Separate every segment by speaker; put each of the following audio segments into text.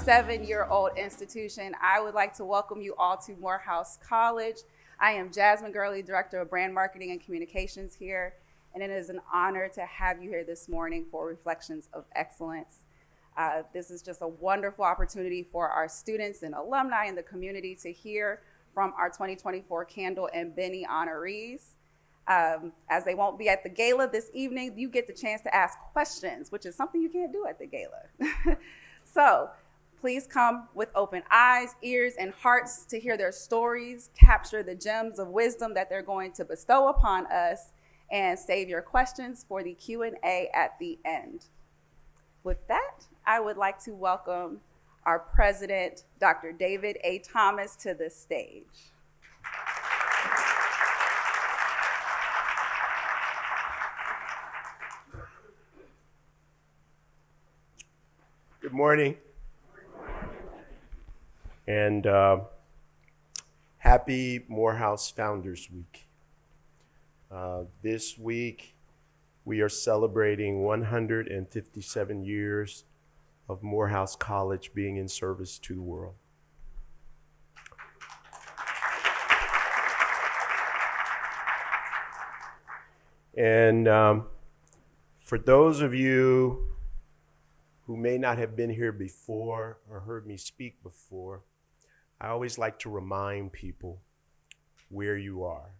Speaker 1: 107-year-old institution. I would like to welcome you all to Morehouse College. I am Jasmine Gurley, Director of Brand Marketing and Communications here, and it is an honor to have you here this morning for Reflections of Excellence. This is just a wonderful opportunity for our students and alumni in the community to hear from our 2024 Candle and Bennie honorees. As they won't be at the gala this evening, you get the chance to ask questions, which is something you can't do at the gala. So please come with open eyes, ears, and hearts to hear their stories, capture the gems of wisdom that they're going to bestow upon us, and save your questions for the Q&A at the end. With that, I would like to welcome our president, Dr. David A. Thomas, to the stage.
Speaker 2: Good morning, and happy Morehouse Founders Week. This week, we are celebrating 157 years of Morehouse College being in service to the world. And for those of you who may not have been here before or heard me speak before, I always like to remind people where you are.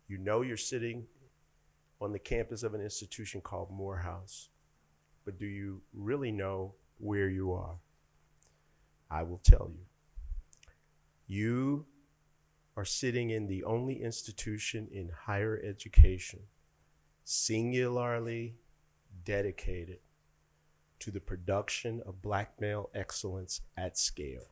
Speaker 2: You know you're sitting on the campus of an institution called Morehouse, but do you really know where you are? I will tell you. You are sitting in the only institution in higher education singularly dedicated to the production of Black male excellence at scale.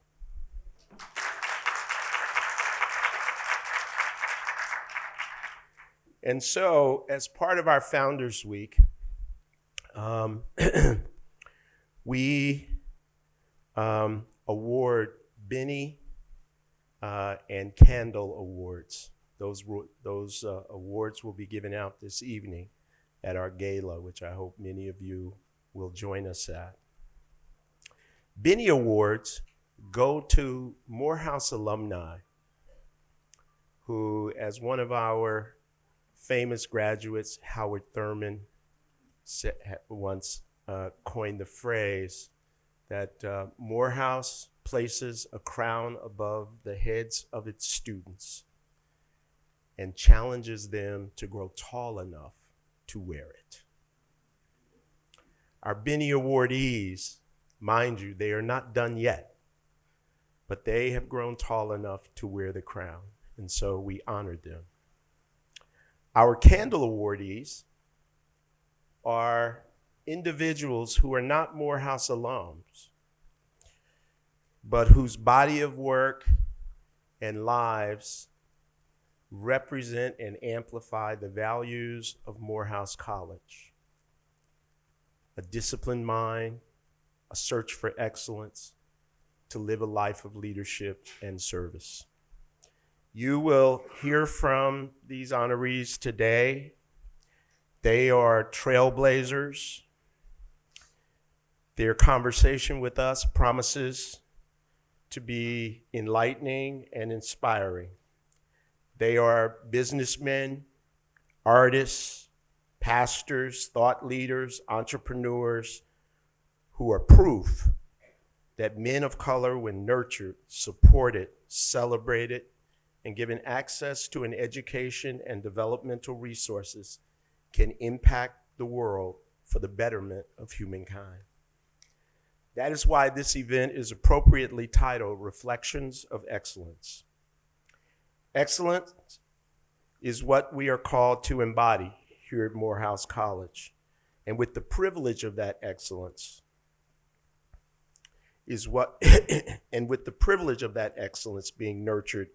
Speaker 2: And so, as part of our Founders Week, we award Bennie and Candle Awards. Those awards will be given out this evening at our gala, which I hope many of you will join us at. Bennie Awards go to Morehouse alumni who, as one of our famous graduates, Howard Thurman, once coined the phrase that Morehouse places a crown above the heads of its students and challenges them to grow tall enough to wear it. Our Bennie awardees, mind you, they are not done yet, but they have grown tall enough to wear the crown, and so we honored them. Our Candle awardees are individuals who are not Morehouse alums, but whose body of work and lives represent and amplify the values of Morehouse College. A disciplined mind, a search for excellence, to live a life of leadership and service. You will hear from these honorees today. They are trailblazers. Their conversation with us promises to be enlightening and inspiring. They are businessmen, artists, pastors, thought leaders, entrepreneurs who are proof that men of color, when nurtured, supported, celebrated, and given access to an education and developmental resources, can impact the world for the betterment of humankind. That is why this event is appropriately titled Reflections of Excellence. Excellence is what we are called to embody here at Morehouse College. And with the privilege of that excellence being nurtured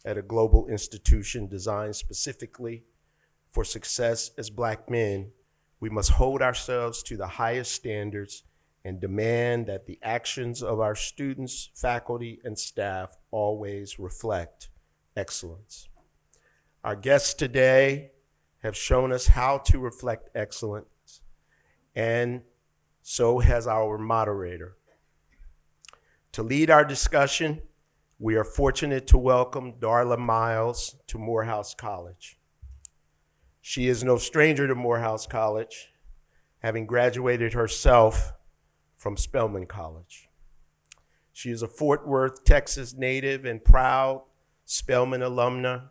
Speaker 2: at a global institution designed specifically for success as Black men, we must hold ourselves to the highest standards and demand that the actions of our students, faculty, and staff always reflect excellence. Our guests today have shown us how to reflect excellence, and so has our moderator. To lead our discussion, we are fortunate to welcome Darla Miles to Morehouse College. She is no stranger to Morehouse College, having graduated herself from Spelman College. She is a Fort Worth, Texas native and proud Spelman alumna.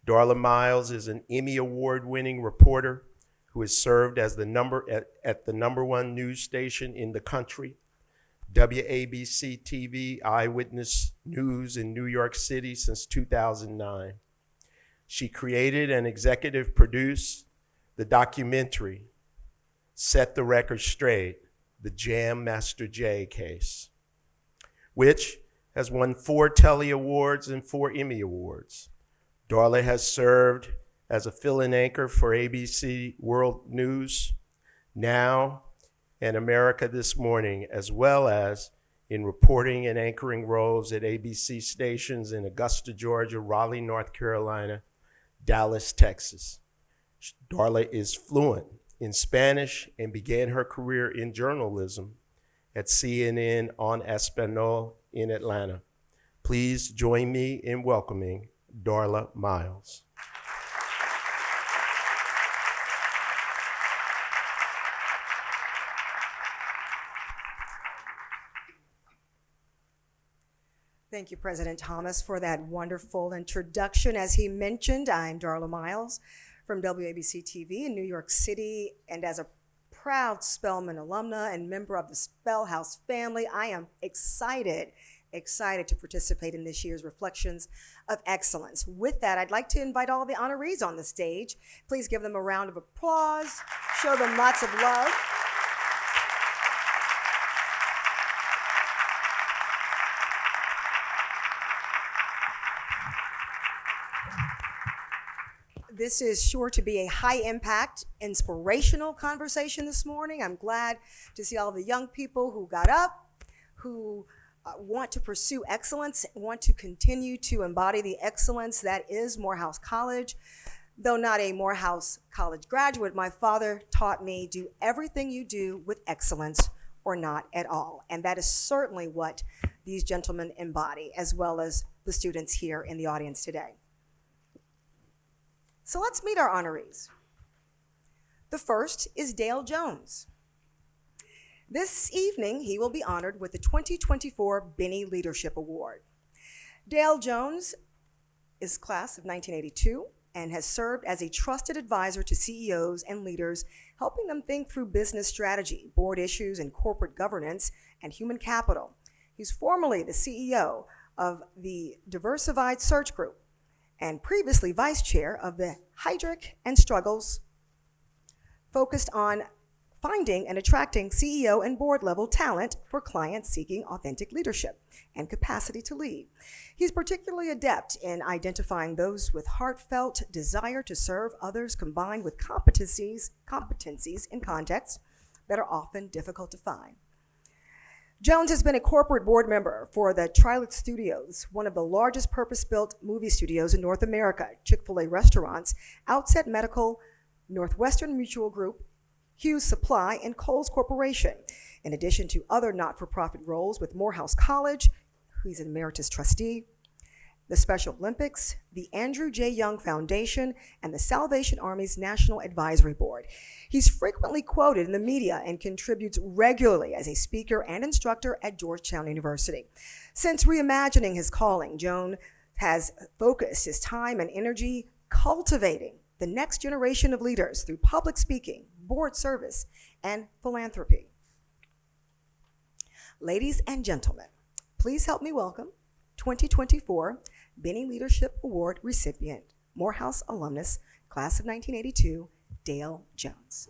Speaker 2: Darla Miles is an Emmy Award-winning reporter who has served as at the number one news station in the country, WABC TV Eyewitness News in New York City since 2009. She created and executive produced the documentary Set the Record Straight, the Jam Master Jay case, which has won 4 Telly Awards and 4 Emmy Awards. Darla has served as a fill-in anchor for ABC World News Now and America This Morning, as well as in reporting and anchoring roles at ABC stations in Augusta, Georgia, Raleigh, North Carolina, Dallas, Texas. Darla is fluent in Spanish and began her career in journalism at CNN on Espanol in Atlanta. Please join me in welcoming Darla Miles.
Speaker 3: Thank you, President Thomas, for that wonderful introduction. As he mentioned, I'm Darla Miles from WABC TV in New York City, and as a proud Spelman alumna and member of the Spellhouse family, I am excited to participate in this year's Reflections of Excellence. With that, I'd like to invite all the honorees on the stage. Please give them a round of applause, show them lots of love. This is sure to be a high-impact, inspirational conversation this morning. I'm glad to see all the young people who got up, who want to pursue excellence, want to continue to embody the excellence that is Morehouse College. Though not a Morehouse College graduate, my father taught me, do everything you do with excellence or not at all. And that is certainly what these gentlemen embody, as well as the students here in the audience today. So let's meet our honorees. The first is Dale Jones. This evening, he will be honored with the 2024 Bennie Leadership Award. Dale Jones is class of 1982 and has served as a trusted advisor to CEOs and leaders, helping them think through business strategy, board issues, and corporate governance and human capital. He's formerly the CEO of the Diversified Search Group and previously vice chair of the Heidrick and Struggles, focused on finding and attracting CEO and board level talent for clients seeking authentic leadership and capacity to lead. He's particularly adept in identifying those with heartfelt desire to serve others, combined with competencies in contexts that are often difficult to find. Jones has been a corporate board member for the Trilux Studios, one of the largest purpose-built movie studios in North America, Chick-fil-A restaurants, Outset Medical, Northwestern Mutual Group, Hughes Supply, and Kohl's Corporation, in addition to other not-for-profit roles with Morehouse College, he's an emeritus trustee, the Special Olympics, the Andrew J. Young Foundation, and the Salvation Army's National Advisory Board. He's frequently quoted in the media and contributes regularly as a speaker and instructor at Georgetown University. Since reimagining his calling, Jones has focused his time and energy cultivating the next generation of leaders through public speaking, board service, and philanthropy. Ladies and gentlemen, please help me welcome 2024 Bennie Leadership Award recipient, Morehouse alumnus, class of 1982, Dale Jones.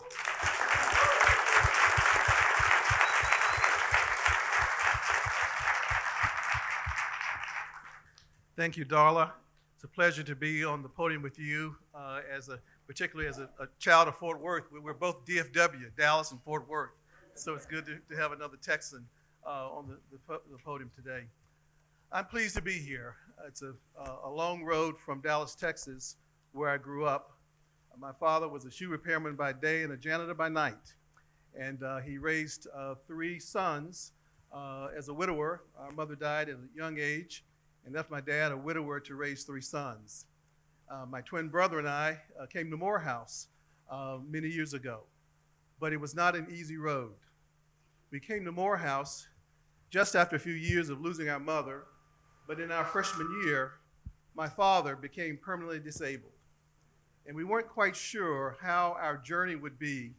Speaker 4: Thank you, Darla. It's a pleasure to be on the podium with you, particularly as a child of Fort Worth. We're both DFW, Dallas and Fort Worth, so it's good to have another Texan on the podium today. I'm pleased to be here. It's a long road from Dallas, Texas, where I grew up. My father was a shoe repairman by day and a janitor by night, and he raised 3 sons as a widower. Our mother died at a young age and left my dad a widower to raise 3 sons. My twin brother and I came to Morehouse many years ago, but it was not an easy road. We came to Morehouse just after a few years of losing our mother, but in our freshman year, my father became permanently disabled. And we weren't quite sure how our journey would be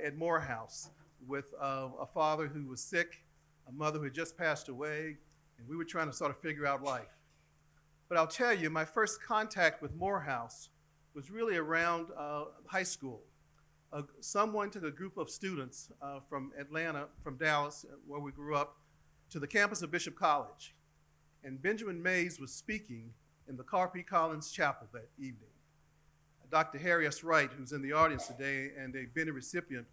Speaker 4: at Morehouse with a father who was sick, a mother who had just passed away, and we were trying to sort of figure out life. But I'll tell you, my first contact with Morehouse was really around high school. Someone took a group of students from Atlanta, from Dallas, where we grew up, to the campus of Bishop College. And Benjamin Mays was speaking in the Carp E. Collins Chapel that evening. Dr. Harry S. Wright, who's in the audience today and a Bennie recipient,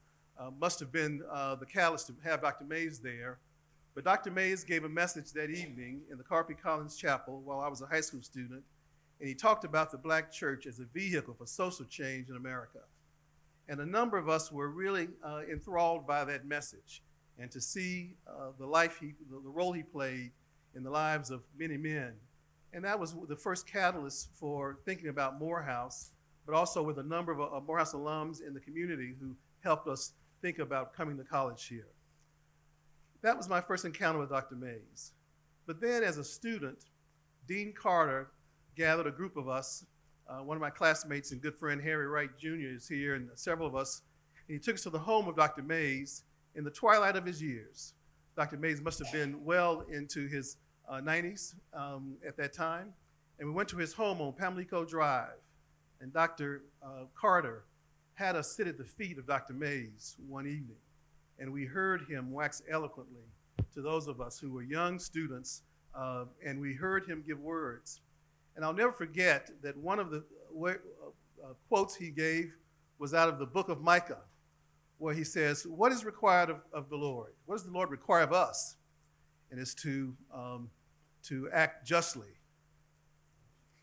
Speaker 4: must have been the catalyst to have Dr. Mays there. But Dr. Mays gave a message that evening in the Carp E. Collins Chapel while I was a high school student, and he talked about the black church as a vehicle for social change in America. And a number of us were really enthralled by that message, and to see the role he played in the lives of many men. And that was the first catalyst for thinking about Morehouse, but also with a number of Morehouse alums in the community who helped us think about coming to college here. That was my first encounter with Dr. Mays. But then as a student, Dean Carter gathered a group of us. One of my classmates and good friend Harry Wright Jr. is here, and several of us. And he took us to the home of Dr. Mays in the twilight of his years. Dr. Mays must have been well into his 90s at that time. And we went to his home on Pamlico Drive. And Dr. Carter had us sit at the feet of Dr. Mays one evening. And we heard him wax eloquently to those of us who were young students, and we heard him give words. And I'll never forget that one of the quotes he gave was out of the book of Micah, where he says, "What is required of the Lord? What does the Lord require of us?" And it's to act justly,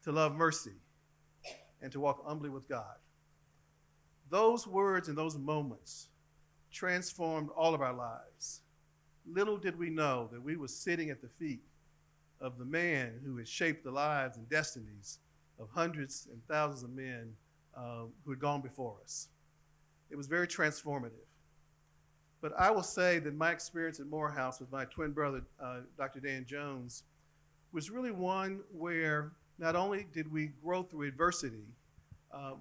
Speaker 4: to love mercy, and to walk humbly with God. Those words and those moments transformed all of our lives. Little did we know that we were sitting at the feet of the man who had shaped the lives and destinies of hundreds and thousands of men who had gone before us. It was very transformative. But I will say that my experience at Morehouse with my twin brother, Dr. Dan Jones, was really one where not only did we grow through adversity,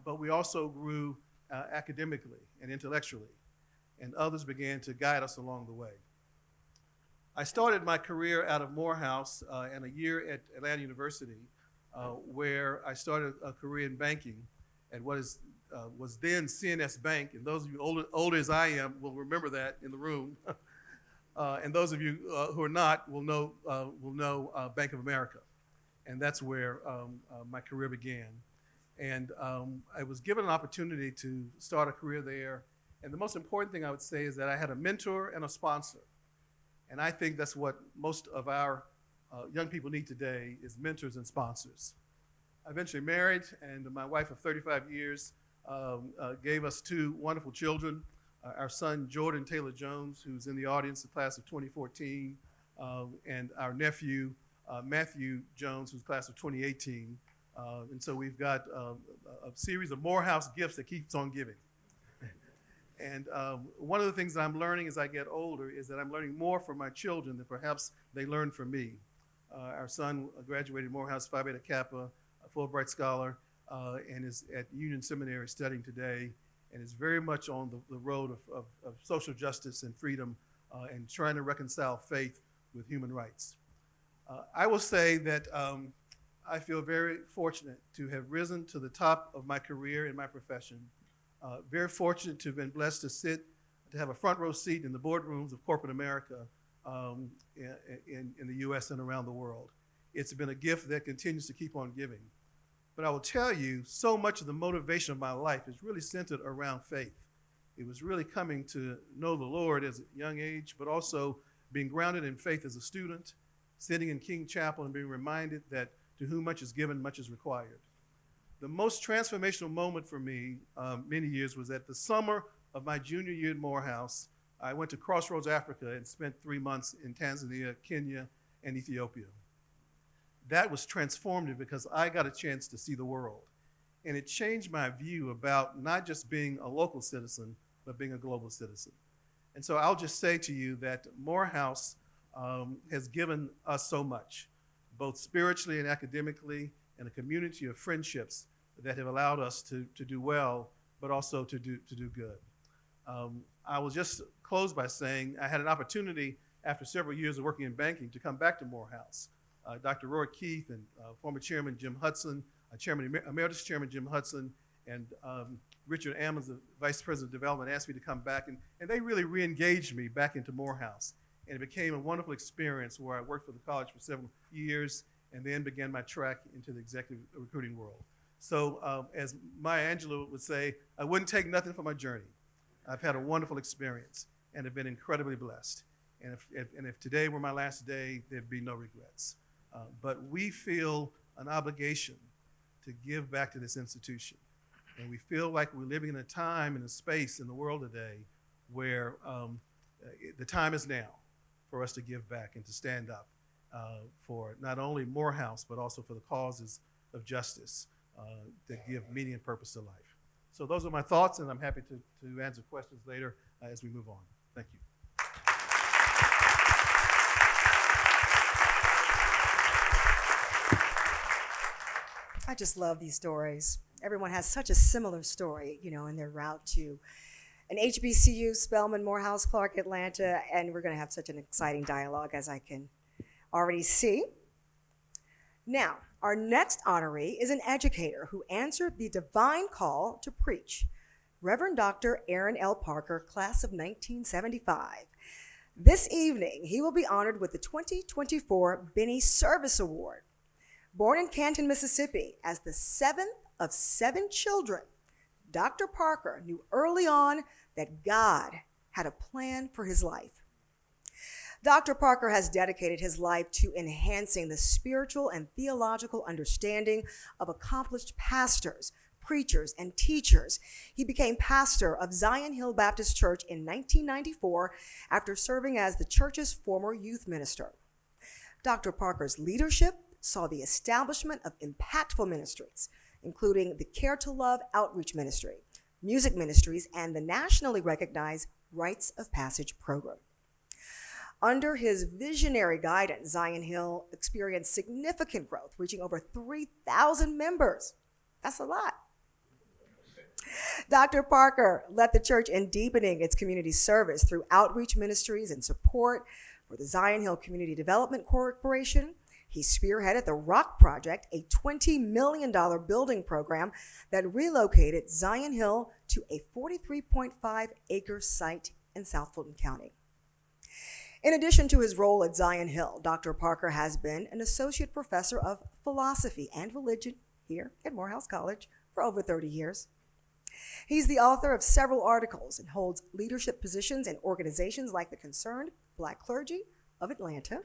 Speaker 4: but we also grew academically and intellectually, and others began to guide us along the way. I started my career out of Morehouse and a year at Atlanta University, where I started a career in banking at what was then CNS Bank, and those of you older as I am will remember that in the room, and those of you who are not will know Bank of America, and that's where my career began. And I was given an opportunity to start a career there, and the most important thing I would say is that I had a mentor and a sponsor, and I think that's what most of our young people need today is mentors and sponsors. I eventually married, and my wife of 35 years gave us 2 wonderful children. Our son, Jordan Taylor Jones, who's in the audience, the class of 2014, and our nephew, Matthew Jones, who's class of 2018. And so we've got a series of Morehouse gifts that keeps on giving. And one of the things that I'm learning as I get older is that I'm learning more from my children than perhaps they learned from me. Our son graduated Morehouse Phi Beta Kappa, a Fulbright scholar, and is at Union Seminary studying today, and is very much on the road of social justice and freedom and trying to reconcile faith with human rights. I will say that I feel very fortunate to have risen to the top of my career in my profession. Very fortunate to have been blessed to have a front row seat in the boardrooms of corporate America in the U.S. and around the world. It's been a gift that continues to keep on giving. But I will tell you, so much of the motivation of my life is really centered around faith. It was really coming to know the Lord as a young age, but also being grounded in faith as a student, sitting in King Chapel and being reminded that to whom much is given, much is required. The most transformational moment for me many years was at the summer of my junior year at Morehouse. I went to Crossroads Africa and spent 3 months in Tanzania, Kenya, and Ethiopia. That was transformative because I got a chance to see the world. And it changed my view about not just being a local citizen, but being a global citizen. And so I'll just say to you that Morehouse has given us so much, both spiritually and academically, and a community of friendships that have allowed us to do well, but also to do good. I will just close by saying I had an opportunity after several years of working in banking to come back to Morehouse. Dr. Roy Keith and former Chairman Jim Hudson, Emeritus Chairman Jim Hudson, and Richard Ammons, the Vice President of Development, asked me to come back, and they really re-engaged me back into Morehouse. And it became a wonderful experience where I worked for the college for several years and then began my track into the executive recruiting world. So as Maya Angelou would say, I wouldn't take nothing from my journey. I've had a wonderful experience and have been incredibly blessed. And if today were my last day, there'd be no regrets. But we feel an obligation to give back to this institution. And we feel like we're living in a time and a space in the world today where the time is now for us to give back and to stand up for not only Morehouse, but also for the causes of justice that give meaning and purpose to life. So those are my thoughts, and I'm happy to answer questions later as we move on. Thank you.
Speaker 3: I just love these stories. Everyone has such a similar story, you know, in their route to an HBCU, Spelman, Morehouse, Clark, Atlanta, and we're going to have such an exciting dialogue, as I can already see. Now, our next honoree is an educator who answered the divine call to preach, Reverend Dr. Aaron L. Parker, class of 1975. This evening, he will be honored with the 2024 Bennie Service Award. Born in Canton, Mississippi, as the seventh of 7 children, Dr. Parker knew early on that God had a plan for his life. Dr. Parker has dedicated his life to enhancing the spiritual and theological understanding of accomplished pastors, preachers, and teachers. He became pastor of Zion Hill Baptist Church in 1994 after serving as the church's former youth minister. Dr. Parker's leadership saw the establishment of impactful ministries, including the Care to Love Outreach Ministry, music ministries, and the nationally recognized Rites of Passage program. Under his visionary guidance, Zion Hill experienced significant growth, reaching over 3,000 members. That's a lot. Dr. Parker led the church in deepening its community service through outreach ministries and support for the Zion Hill Community Development Corporation. He spearheaded the Rock Project, a $20 million building program that relocated Zion Hill to a 43.5-acre site in South Fulton County. In addition to his role at Zion Hill, Dr. Parker has been an associate professor of philosophy and religion here at Morehouse College for over 30 years. He's the author of several articles and holds leadership positions in organizations like the Concerned Black Clergy of Atlanta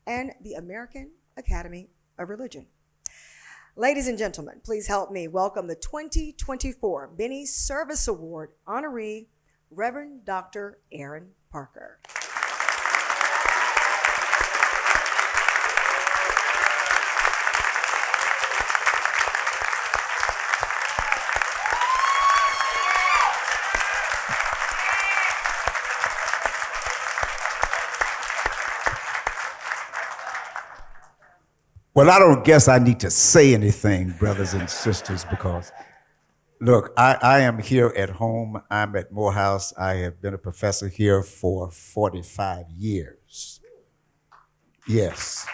Speaker 3: and the American Academy of Religion. Ladies and gentlemen, please help me welcome the 2024 Bennie Service Award honoree, Reverend Dr. Aaron Parker.
Speaker 5: Well, I don't guess I need to say anything, brothers and sisters, because, look, I am here at home. I'm at Morehouse. I have been a professor here for 45 years. Yes.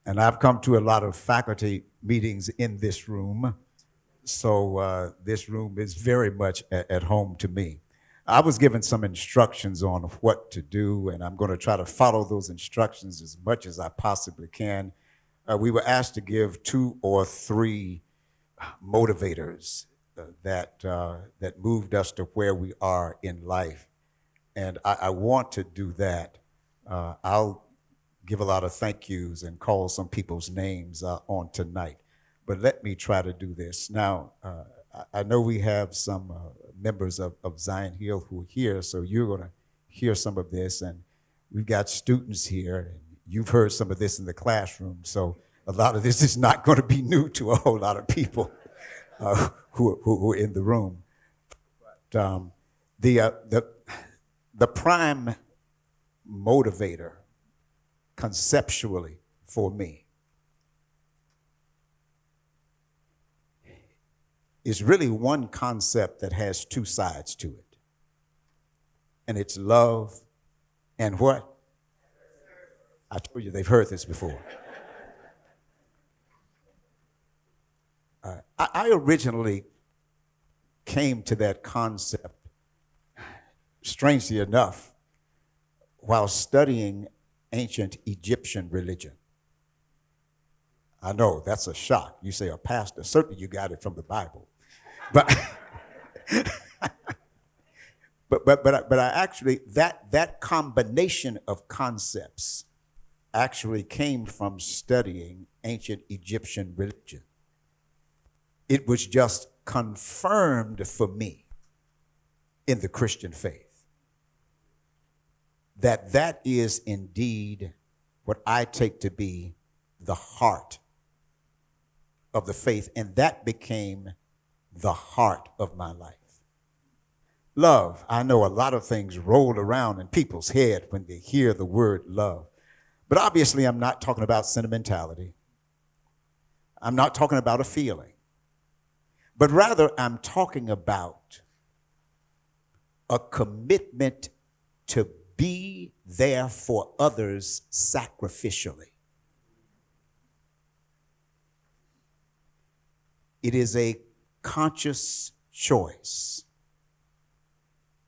Speaker 5: And I've come to a lot of faculty meetings in this room, so this room is very much at home to me. I was given some instructions on what to do, and I'm going to try to follow those instructions as much as I possibly can. We were asked to give 2 or 3 motivators that moved us to where we are in life, and I want to do that. I'll give a lot of thank yous and call some people's names on tonight, but let me try to do this. Now, I know we have some members of Zion Hill who are here, so you're going to hear some of this. And we've got students here, and you've heard some of this in the classroom. So a lot of this is not going to be new to a whole lot of people who are in the room. But, the prime motivator conceptually for me is really one concept that has two sides to it. And it's love and what? I told you they've heard this before. I originally came to that concept, strangely enough, while studying ancient Egyptian religion. I know that's a shock. You say a pastor, certainly you got it from the Bible. But but I actually, that combination of concepts actually came from studying ancient Egyptian religion. It was just confirmed for me in the Christian faith that that is indeed what I take to be the heart of the faith, and that became the heart of my life. Love. I know a lot of things roll around in people's head when they hear the word love. But obviously, I'm not talking about sentimentality. I'm not talking about a feeling. But rather, I'm talking about a commitment to be there for others sacrificially. It is a conscious choice.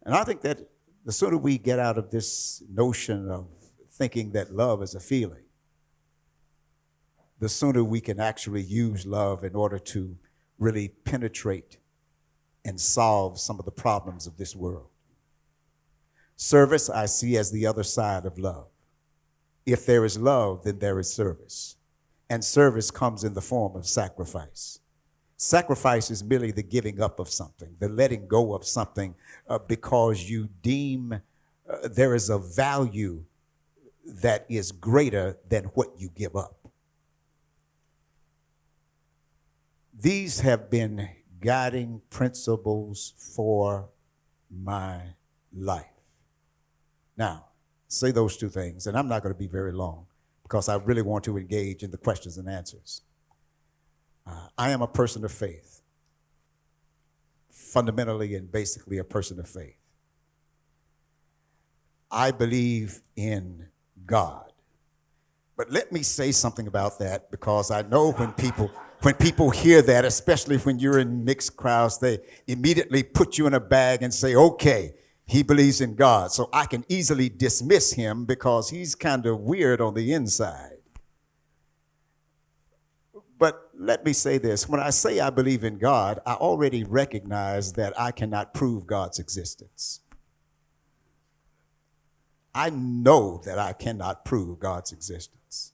Speaker 5: And I think that the sooner we get out of this notion of thinking that love is a feeling, the sooner we can actually use love in order to really penetrate and solve some of the problems of this world. Service I see as the other side of love. If there is love, then there is service. And service comes in the form of sacrifice. Sacrifice is merely the giving up of something, the letting go of something because you deem there is a value that is greater than what you give up. These have been guiding principles for my life. Now, say those two things, and I'm not going to be very long because I really want to engage in the questions and answers. I am a person of faith, fundamentally and basically a person of faith. I believe in God. But let me say something about that, because I know when people hear that, especially when you're in mixed crowds, they immediately put you in a bag and say, okay, he believes in God. So I can easily dismiss him because he's kind of weird on the inside. But let me say this. When I say I believe in God, I already recognize that I cannot prove God's existence. I know that I cannot prove God's existence.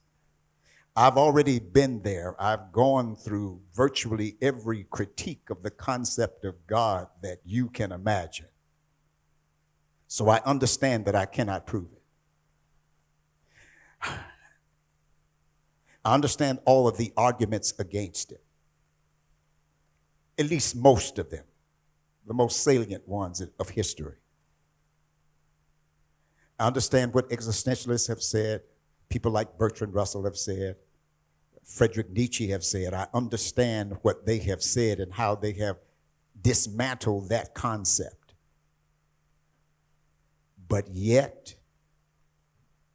Speaker 5: I've already been there. I've gone through virtually every critique of the concept of God that you can imagine. So I understand that I cannot prove it. I understand all of the arguments against it. At least most of them, the most salient ones of history. I understand what existentialists have said, people like Bertrand Russell have said, Friedrich Nietzsche have said. I understand what they have said and how they have dismantled that concept. But yet,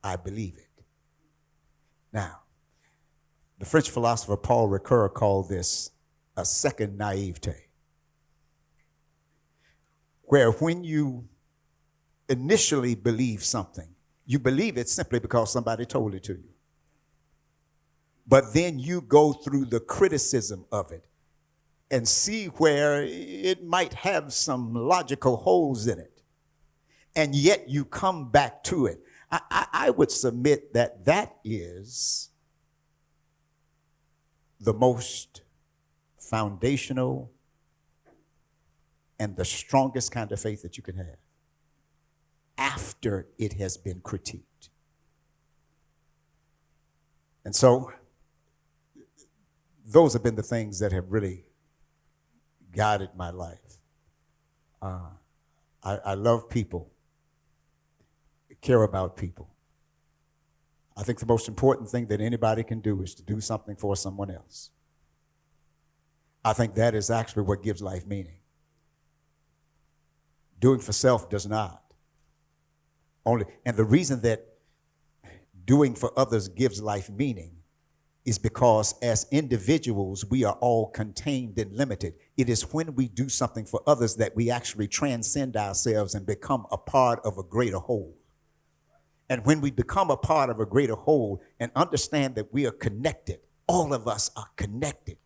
Speaker 5: I believe it. Now, the French philosopher Paul Ricoeur called this a second naivete, where when you initially believe something, you believe it simply because somebody told it to you. But then you go through the criticism of it and see where it might have some logical holes in it. And yet you come back to it. I would submit that that is the most foundational, and the strongest kind of faith that you can have after it has been critiqued. And so those have been the things that have really guided my life. I love people, care about people. I think the most important thing that anybody can do is to do something for someone else. I think that is actually what gives life meaning. Doing for self does not. And the reason that doing for others gives life meaning is because as individuals, we are all contained and limited. It is when we do something for others that we actually transcend ourselves and become a part of a greater whole. And when we become a part of a greater whole and understand that we are connected, all of us are connected.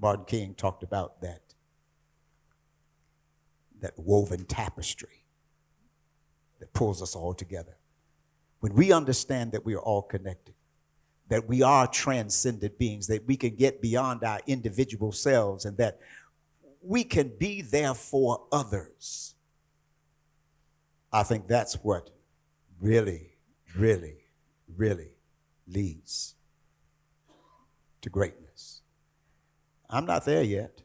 Speaker 5: Martin King talked about that woven tapestry that pulls us all together. When we understand that we are all connected, that we are transcendent beings, that we can get beyond our individual selves, and that we can be there for others, I think that's what really, really, really leads to greatness. I'm not there yet,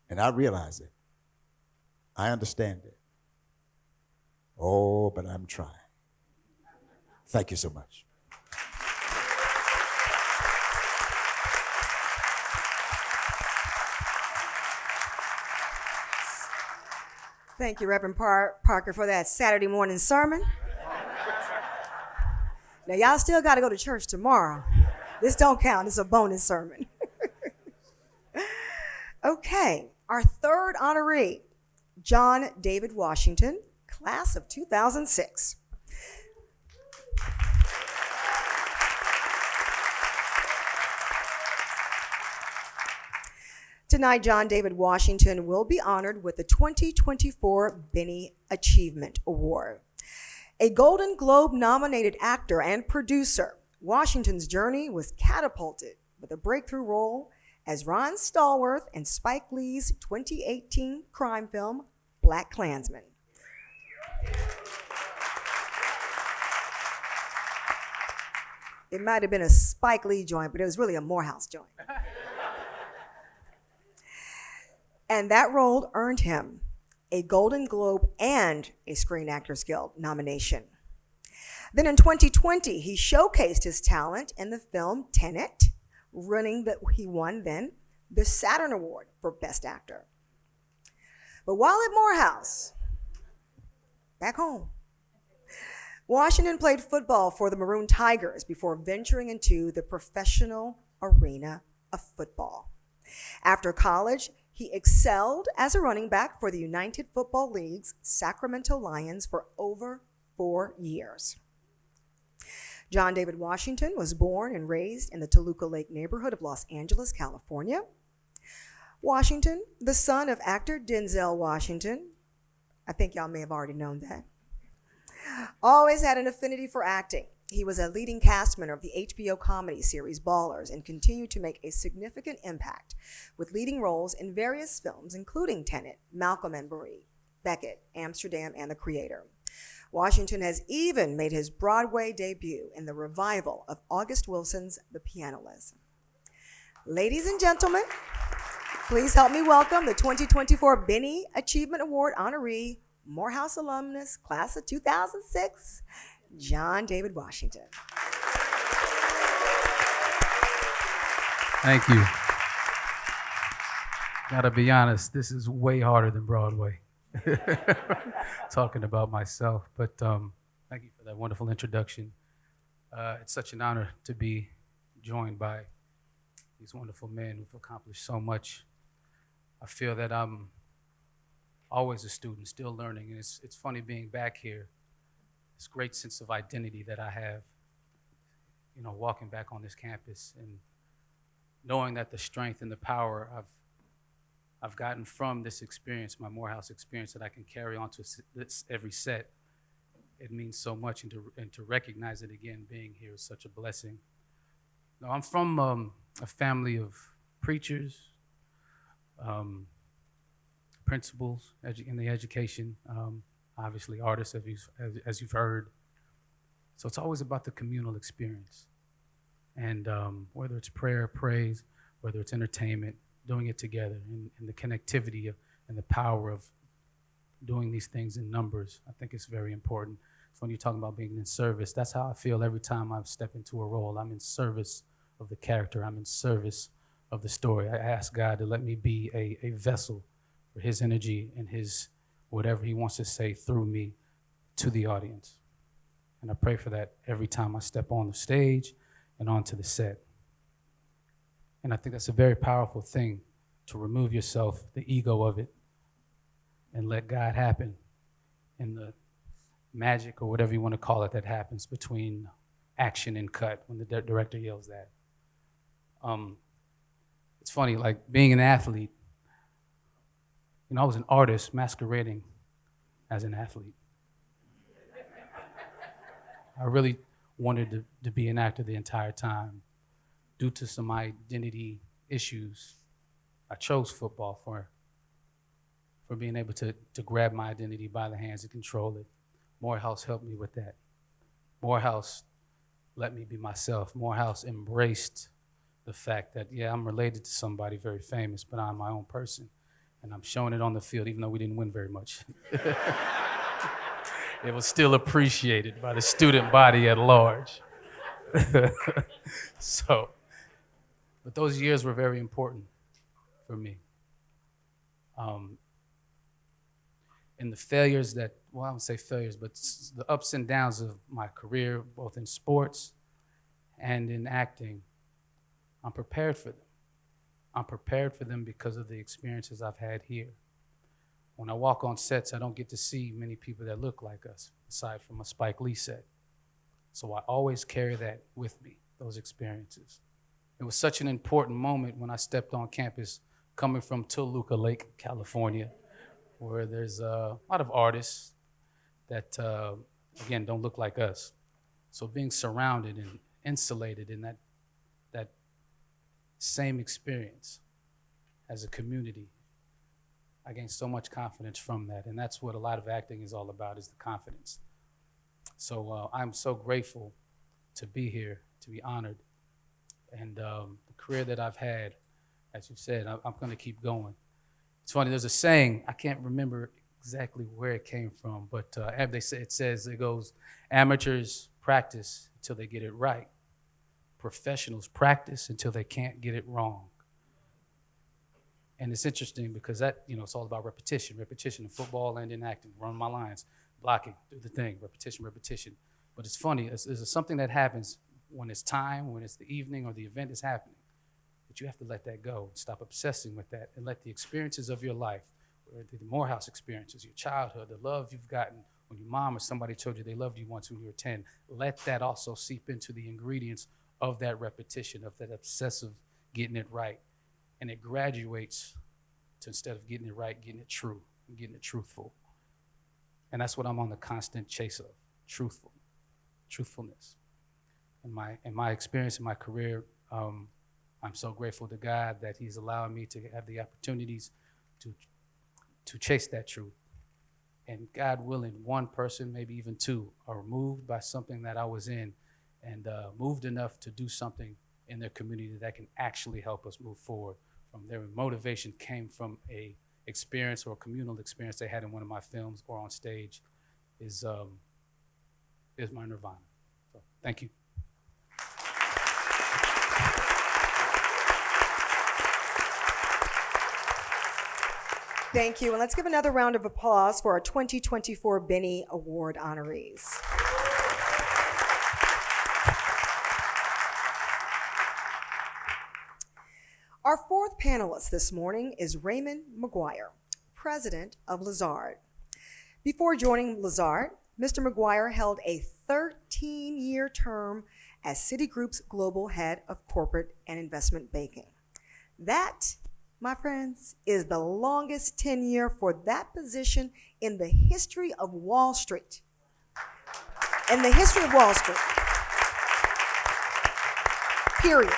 Speaker 5: and I realize it. I understand it. Oh, but I'm trying. Thank you so much.
Speaker 3: Thank you, Reverend Parker, for that Saturday morning sermon. Now, y'all still got to go to church tomorrow. This don't count. It's a bonus sermon. Okay, our third honoree, John David Washington, class of 2006. Tonight, John David Washington will be honored with the 2024 Bennie Achievement Award. A Golden Globe nominated actor and producer, Washington's journey was catapulted with a breakthrough role as Ron Stallworth in Spike Lee's 2018 crime film, Black Klansman. It might have been a Spike Lee joint, but it was really a Morehouse joint. And that role earned him a Golden Globe and a Screen Actors Guild nomination. Then in 2020, he showcased his talent in the film Tenet, he won then the Saturn Award for Best Actor. But while at Morehouse, back home, Washington played football for the Maroon Tigers before venturing into the professional arena of football. After college, he excelled as a running back for the United Football League's Sacramento Lions for over 4 years. John David Washington was born and raised in the Toluca Lake neighborhood of Los Angeles, California. Washington, the son of actor Denzel Washington, I think y'all may have already known that, always had an affinity for acting. He was a leading cast member of the HBO comedy series Ballers and continued to make a significant impact with leading roles in various films, including Tenet, Malcolm and Marie, Beckett, Amsterdam, and The Creator. Washington has even made his Broadway debut in the revival of August Wilson's The Pianist. Ladies and gentlemen, please help me welcome the 2024 Bennie Achievement Award honoree, Morehouse alumnus, class of 2006, John David Washington.
Speaker 6: Thank you. Gotta be honest, this is way harder than Broadway. Talking about myself, but thank you for that wonderful introduction. It's such an honor to be joined by these wonderful men who've accomplished so much. I feel that I'm always a student, still learning, and it's funny being back here. This great sense of identity that I have, walking back on this campus and knowing that the strength and the power I've gotten from this experience, my Morehouse experience, that I can carry on to every set. It means so much, and to recognize it again, being here is such a blessing. Now, I'm from a family of preachers, principals in the education, obviously artists, as you've heard. So it's always about the communal experience. And whether it's prayer, praise, whether it's entertainment, doing it together, and the connectivity and the power of doing these things in numbers, I think it's very important. So when you're talking about being in service, that's how I feel every time I step into a role. I'm in service of the character. I'm in service of the story. I ask God to let me be a vessel for his energy and his whatever he wants to say through me to the audience. And I pray for that every time I step on the stage and onto the set. And I think that's a very powerful thing, to remove yourself, the ego of it, and let God happen in the magic or whatever you want to call it that happens between action and cut when the director yells that. It's funny, like being an athlete, I was an artist masquerading as an athlete. I really wanted to be an actor the entire time. Due to some identity issues, I chose football for being able to grab my identity by the hands and control it. Morehouse helped me with that. Morehouse let me be myself. Morehouse embraced the fact that, yeah, I'm related to somebody very famous, but I'm my own person. And I'm showing it on the field, even though we didn't win very much. It was still appreciated by the student body at large. But those years were very important for me. And the failures I won't say failures, but the ups and downs of my career, both in sports and in acting, I'm prepared for them. I'm prepared for them because of the experiences I've had here. When I walk on sets, I don't get to see many people that look like us, aside from a Spike Lee set. So I always carry that with me, those experiences. It was such an important moment when I stepped on campus coming from Toluca Lake, California, where there's a lot of artists that, again, don't look like us. So being surrounded and insulated in that same experience as a community, I gained so much confidence from that. And that's what a lot of acting is all about, is the confidence. So I'm so grateful to be here, to be honored. And the career that I've had, as you said, I'm going to keep going. It's funny, there's a saying, I can't remember exactly where it came from, but it goes, amateurs practice until they get it right. Professionals practice until they can't get it wrong. And it's interesting because that, it's all about repetition in football and in acting. Run my lines, blocking, do the thing, repetition. But it's funny, there's something that happens when it's time, when it's the evening or the event is happening, that you have to let that go, stop obsessing with that, and let the experiences of your life, or the Morehouse experiences, your childhood, the love you've gotten when your mom or somebody told you they loved you once when you were 10, let that also seep into the ingredients of that repetition, of that obsessive getting it right. And it graduates to, instead of getting it right, getting it true and getting it truthful. And that's what I'm on the constant chase of, truthfulness. In my experience, in my career, I'm so grateful to God that he's allowing me to have the opportunities to chase that truth. And God willing, one person, maybe even two, are moved by something that I was in and moved enough to do something in their community that can actually help us move forward. From their motivation came from a experience or a communal experience they had in one of my films or on stage is my nirvana. So thank you.
Speaker 3: Thank you, and let's give another round of applause for our 2024 Bennie Award honorees. Our fourth panelist this morning is Raymond McGuire, president of Lazard. Before joining Lazard, Mr. McGuire held a 13-year term as Citigroup's global head of corporate and investment banking. That, my friends, is the longest tenure for that position in the history of Wall Street. In the history of Wall Street. Period.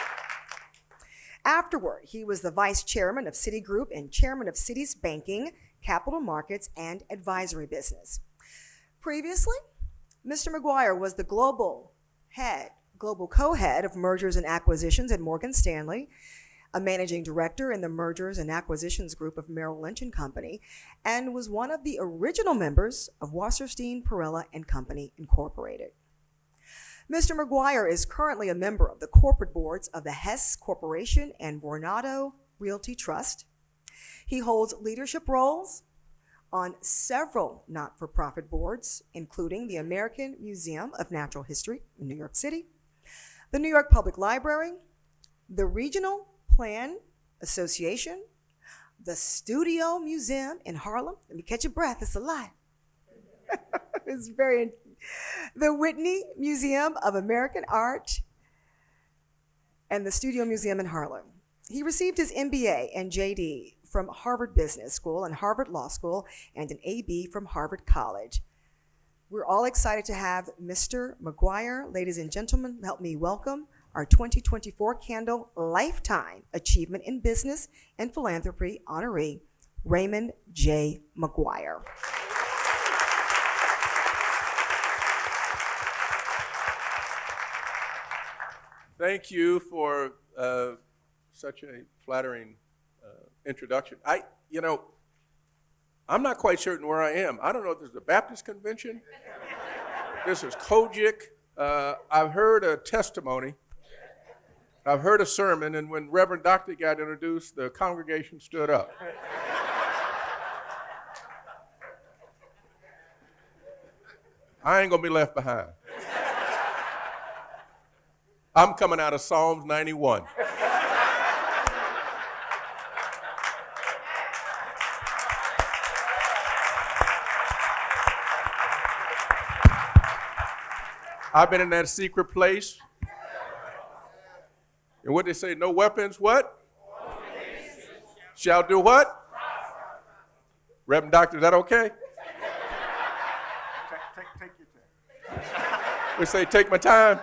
Speaker 3: Afterward, he was the vice chairman of Citigroup and chairman of Citi's banking, capital markets, and advisory business. Previously, Mr. McGuire was the global co-head of mergers and acquisitions at Morgan Stanley, a managing director in the mergers and acquisitions group of Merrill Lynch and Company, and was one of the original members of Wasserstein Perella and Company Incorporated. Mr. McGuire is currently a member of the corporate boards of the Hess Corporation and Vornado Realty Trust. He holds leadership roles on several not-for-profit boards, including the American Museum of Natural History in New York City, the New York Public Library, the Regional Plan Association, the Studio Museum in Harlem. Let me catch your breath, it's a lot. The Whitney Museum of American Art, and the Studio Museum in Harlem. He received his MBA and JD from Harvard Business School and Harvard Law School, and an AB from Harvard College. We're all excited to have Mr. McGuire. Ladies and gentlemen, help me welcome our 2024 Candle Lifetime Achievement in Business and Philanthropy honoree, Raymond J. McGuire.
Speaker 7: Thank you for such a flattering introduction. I'm not quite certain where I am. I don't know if this is a Baptist convention. This is Kojic. I've heard a testimony. I've heard a sermon, and when Reverend Doctor got introduced, the congregation stood up. I ain't gonna be left behind. I'm coming out of Psalms 91. I've been in that secret place. And what they say, no weapons, what? Shall do what? Reverend Doctor, is that okay?
Speaker 5: Take your time.
Speaker 7: We say, take my time.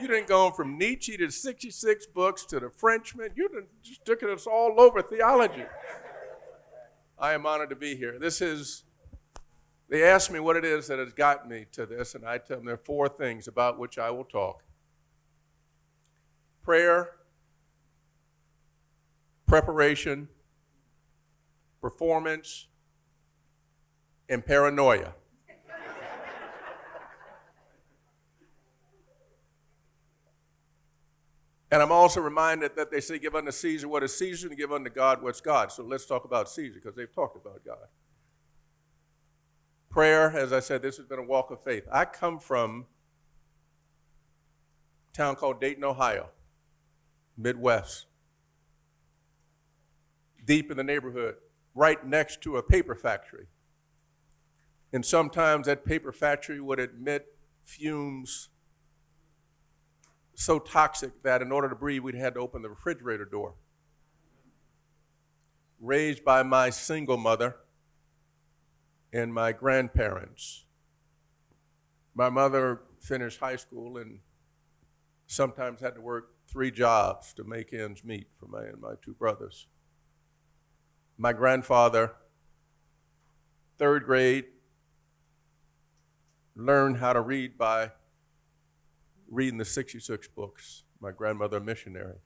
Speaker 7: You didn't go from Nietzsche to 66 books to the Frenchman. You done just took us all over theology. I am honored to be here. They asked me what it is that has gotten me to this, and I tell them there are 4 things about which I will talk. Prayer, preparation, performance, and paranoia. And I'm also reminded that they say give unto Caesar what is Caesar and give unto God what's God. So let's talk about Caesar because they've talked about God. Prayer, as I said, this has been a walk of faith. I come from a town called Dayton, Ohio, Midwest. Deep in the neighborhood, right next to a paper factory. And sometimes that paper factory would emit fumes so toxic that in order to breathe, we'd had to open the refrigerator door. Raised by my single mother and my grandparents. My mother finished high school and sometimes had to work 3 jobs to make ends meet for me and my 2 brothers. My grandfather, 3rd grade, learned how to read by reading the 66 books. My grandmother, a missionary.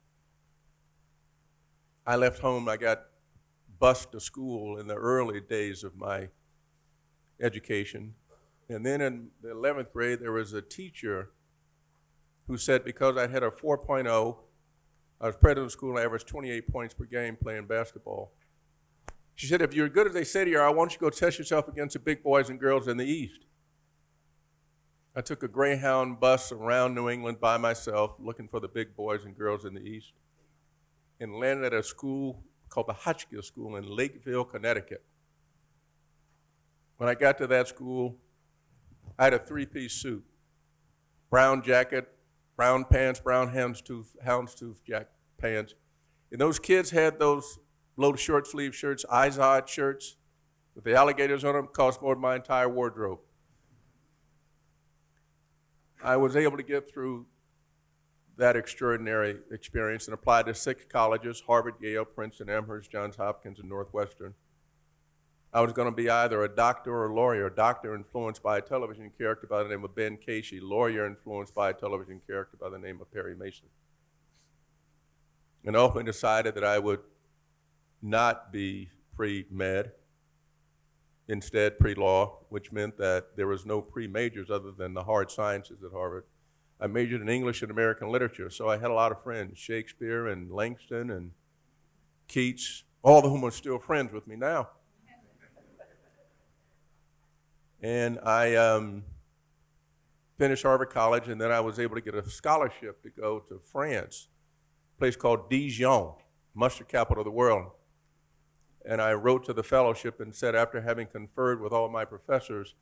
Speaker 7: I left home, I got bused to school in the early days of my education. And then in the 11th grade, there was a teacher who said because I had a 4.0, I was president of the school and I averaged 28 points per game playing basketball. She said, if you're good as they say to you, I want you to go test yourself against the big boys and girls in the East. I took a Greyhound bus around New England by myself, looking for the big boys and girls in the East, and landed at a school called the Hotchkiss School in Lakeville, Connecticut. When I got to that school, I had a 3-piece suit, brown jacket, brown pants, brown houndstooth jacket pants. And those kids had those low short sleeve shirts, Izod shirts, with the alligators on them, cost more than my entire wardrobe. I was able to get through that extraordinary experience and applied to 6 colleges, Harvard, Yale, Princeton, Amherst, Johns Hopkins, and Northwestern. I was going to be either a doctor or a lawyer, a doctor influenced by a television character by the name of Ben Casey, lawyer influenced by a television character by the name of Perry Mason. And ultimately decided that I would not be pre-med, instead pre-law, which meant that there was no pre-majors other than the hard sciences at Harvard. I majored in English and American literature, so I had a lot of friends, Shakespeare and Langston and Keats, all of whom are still friends with me now. And I finished Harvard College, and then I was able to get a scholarship to go to France, a place called Dijon, mustard capital of the world. And I wrote to the fellowship and said, after having conferred with all my professors,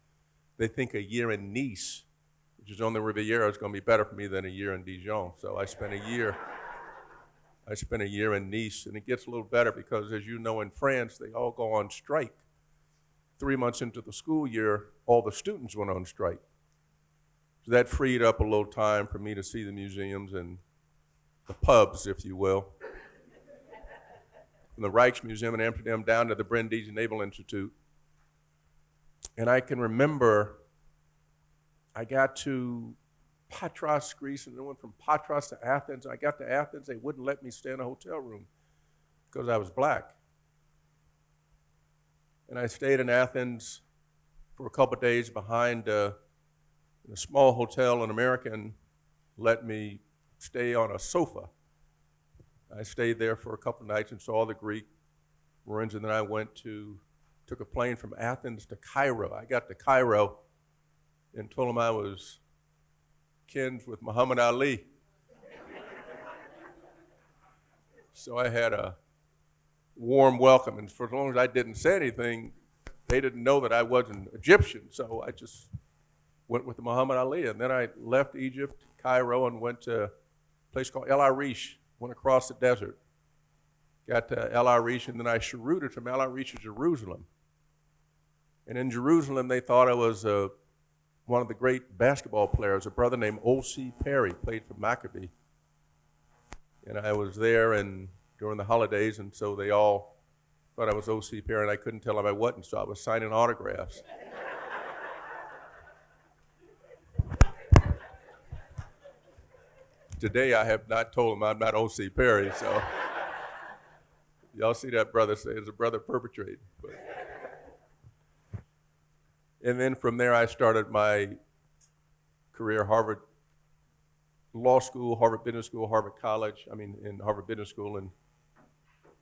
Speaker 7: they think a year in Nice, which is on the Riviera, is going to be better for me than a year in Dijon. So I spent a year in Nice, and it gets a little better because, as you know, in France, they all go on strike. 3 months into the school year, all the students went on strike. So that freed up a little time for me to see the museums and the pubs, if you will. From the Rijksmuseum in Amsterdam down to the Brindisi Naval Institute. And I can remember I got to Patras, Greece, and then went from Patras to Athens. I got to Athens, they wouldn't let me stay in a hotel room because I was black. And I stayed in Athens for a couple of days behind in a small hotel. An American let me stay on a sofa. I stayed there for a couple of nights and saw the Greek ruins, and then I took a plane from Athens to Cairo. I got to Cairo and told them I was kin with Muhammad Ali. So I had a warm welcome, and for as long as I didn't say anything, they didn't know that I wasn't Egyptian, so I just went with Muhammad Ali. And then I left Egypt, Cairo, and went to a place called El Arish, went across the desert, got to El Arish, and then I routed from El Arish to Jerusalem. And in Jerusalem, they thought I was one of the great basketball players, a brother named O.C. Perry, played for Maccabi. And I was there during the holidays, and so they all thought I was O.C. Perry, and I couldn't tell them I wasn't, so I was signing autographs. Today, I have not told them I'm not O.C. Perry, so y'all see that brother say it's a brother perpetrated. And then from there, I started my career, Harvard Law School, Harvard Business School, in Harvard Business School. And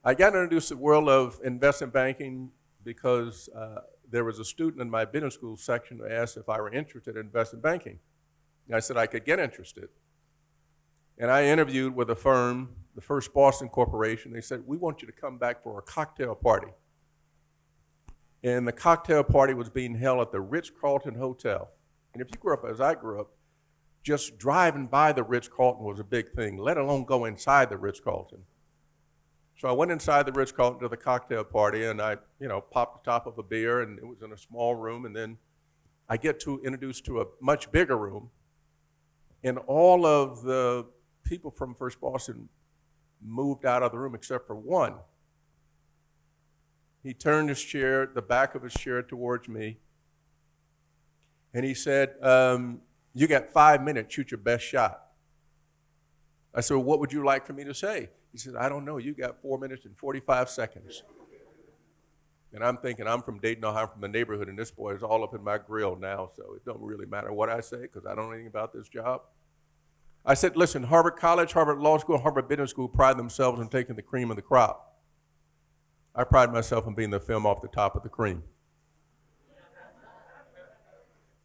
Speaker 7: I got introduced to the world of investment banking because there was a student in my business school section who asked if I were interested in investment banking. And I said I could get interested. And I interviewed with a firm, the First Boston Corporation. They said, we want you to come back for a cocktail party. And the cocktail party was being held at the Ritz-Carlton Hotel. And if you grew up as I grew up, just driving by the Ritz-Carlton was a big thing, let alone go inside the Ritz-Carlton. So I went inside the Ritz-Carlton to the cocktail party, and I, popped the top of a beer, and it was in a small room, and then I get introduced to a much bigger room, and all of the people from First Boston moved out of the room except for one. He turned the back of his chair towards me, and he said, you got 5 minutes, shoot your best shot. I said, well, what would you like for me to say? He said, I don't know, you got 4 minutes and 45 seconds. And I'm thinking, I'm from Dayton, Ohio, I'm from the neighborhood, and this boy is all up in my grill now, so it don't really matter what I say because I don't know anything about this job. I said, listen, Harvard College, Harvard Law School, Harvard Business School pride themselves on taking the cream of the crop. I pride myself on being the film off the top of the cream.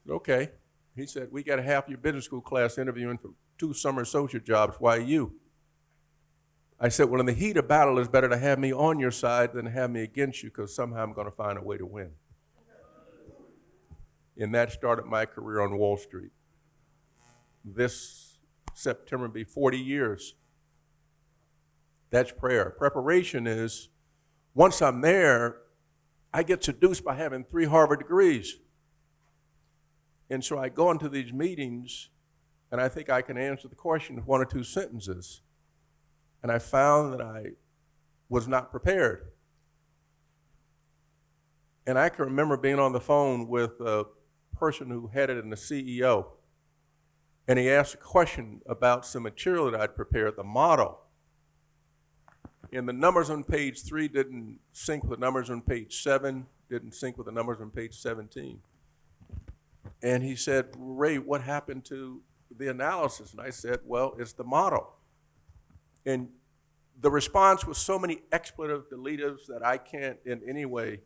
Speaker 7: Okay. He said, we got half your business school class interviewing for 2 summer associate jobs. Why you? I said, well, in the heat of battle, it's better to have me on your side than have me against you because somehow I'm going to find a way to win. And that started my career on Wall Street. This September will be 40 years. That's prayer. Preparation is, once I'm there, I get seduced by having 3 Harvard degrees. And so I go into these meetings and I think I can answer the question with one or two sentences. And I found that I was not prepared. And I can remember being on the phone with a person who headed in the CEO, and he asked a question about some material that I'd prepared, the model. And the numbers on page 3 didn't sync with the numbers on page 7, didn't sync with the numbers on page 17. And he said, Ray, what happened to the analysis? And I said, well, it's the model. And the response was so many expletive deletives that I can't in any way,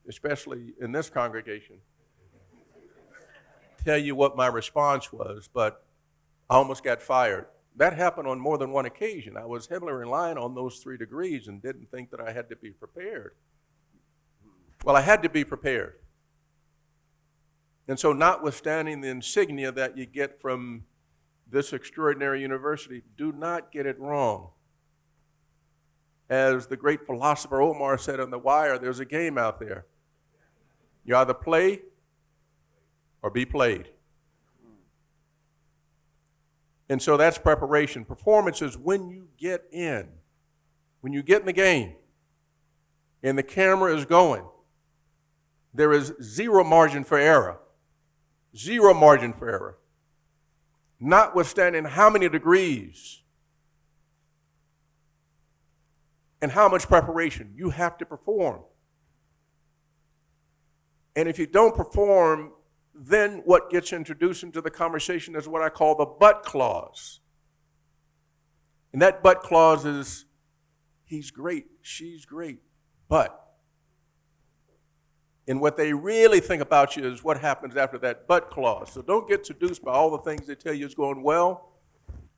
Speaker 7: especially in this congregation, tell you what my response was, but I almost got fired. That happened on more than one occasion. I was heavily relying on those 3 degrees and didn't think that I had to be prepared. Well, I had to be prepared. And so notwithstanding the insignia that you get from this extraordinary university, do not get it wrong. As the great philosopher Omar said on The Wire, there's a game out there. You either play or be played. And so that's preparation. Performance is when you get in the game, and the camera is going, there is zero margin for error. Zero margin for error. Notwithstanding how many degrees and how much preparation you have to perform. And if you don't perform, then what gets introduced into the conversation is what I call the but clause. And that but clause is, he's great, she's great, but. And what they really think about you is what happens after that but clause. So don't get seduced by all the things they tell you is going well.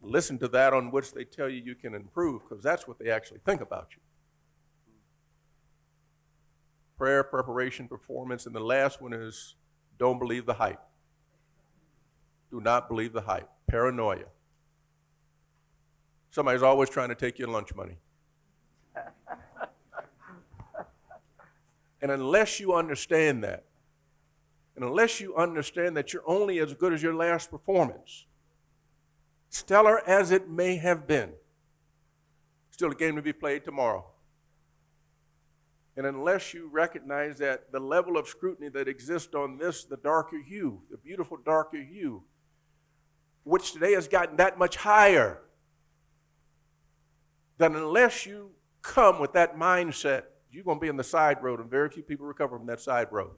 Speaker 7: Listen to that on which they tell you you can improve, because that's what they actually think about you. Prayer, preparation, performance, and the last one is don't believe the hype. Do not believe the hype. Paranoia. Somebody's always trying to take your lunch money. And unless you understand that, and unless you understand that you're only as good as your last performance, stellar as it may have been, still a game to be played tomorrow. And unless you recognize that the level of scrutiny that exists on this, the darker hue, the beautiful darker hue, which today has gotten that much higher, then unless you come with that mindset, you're going to be in the side road, and very few people recover from that side road.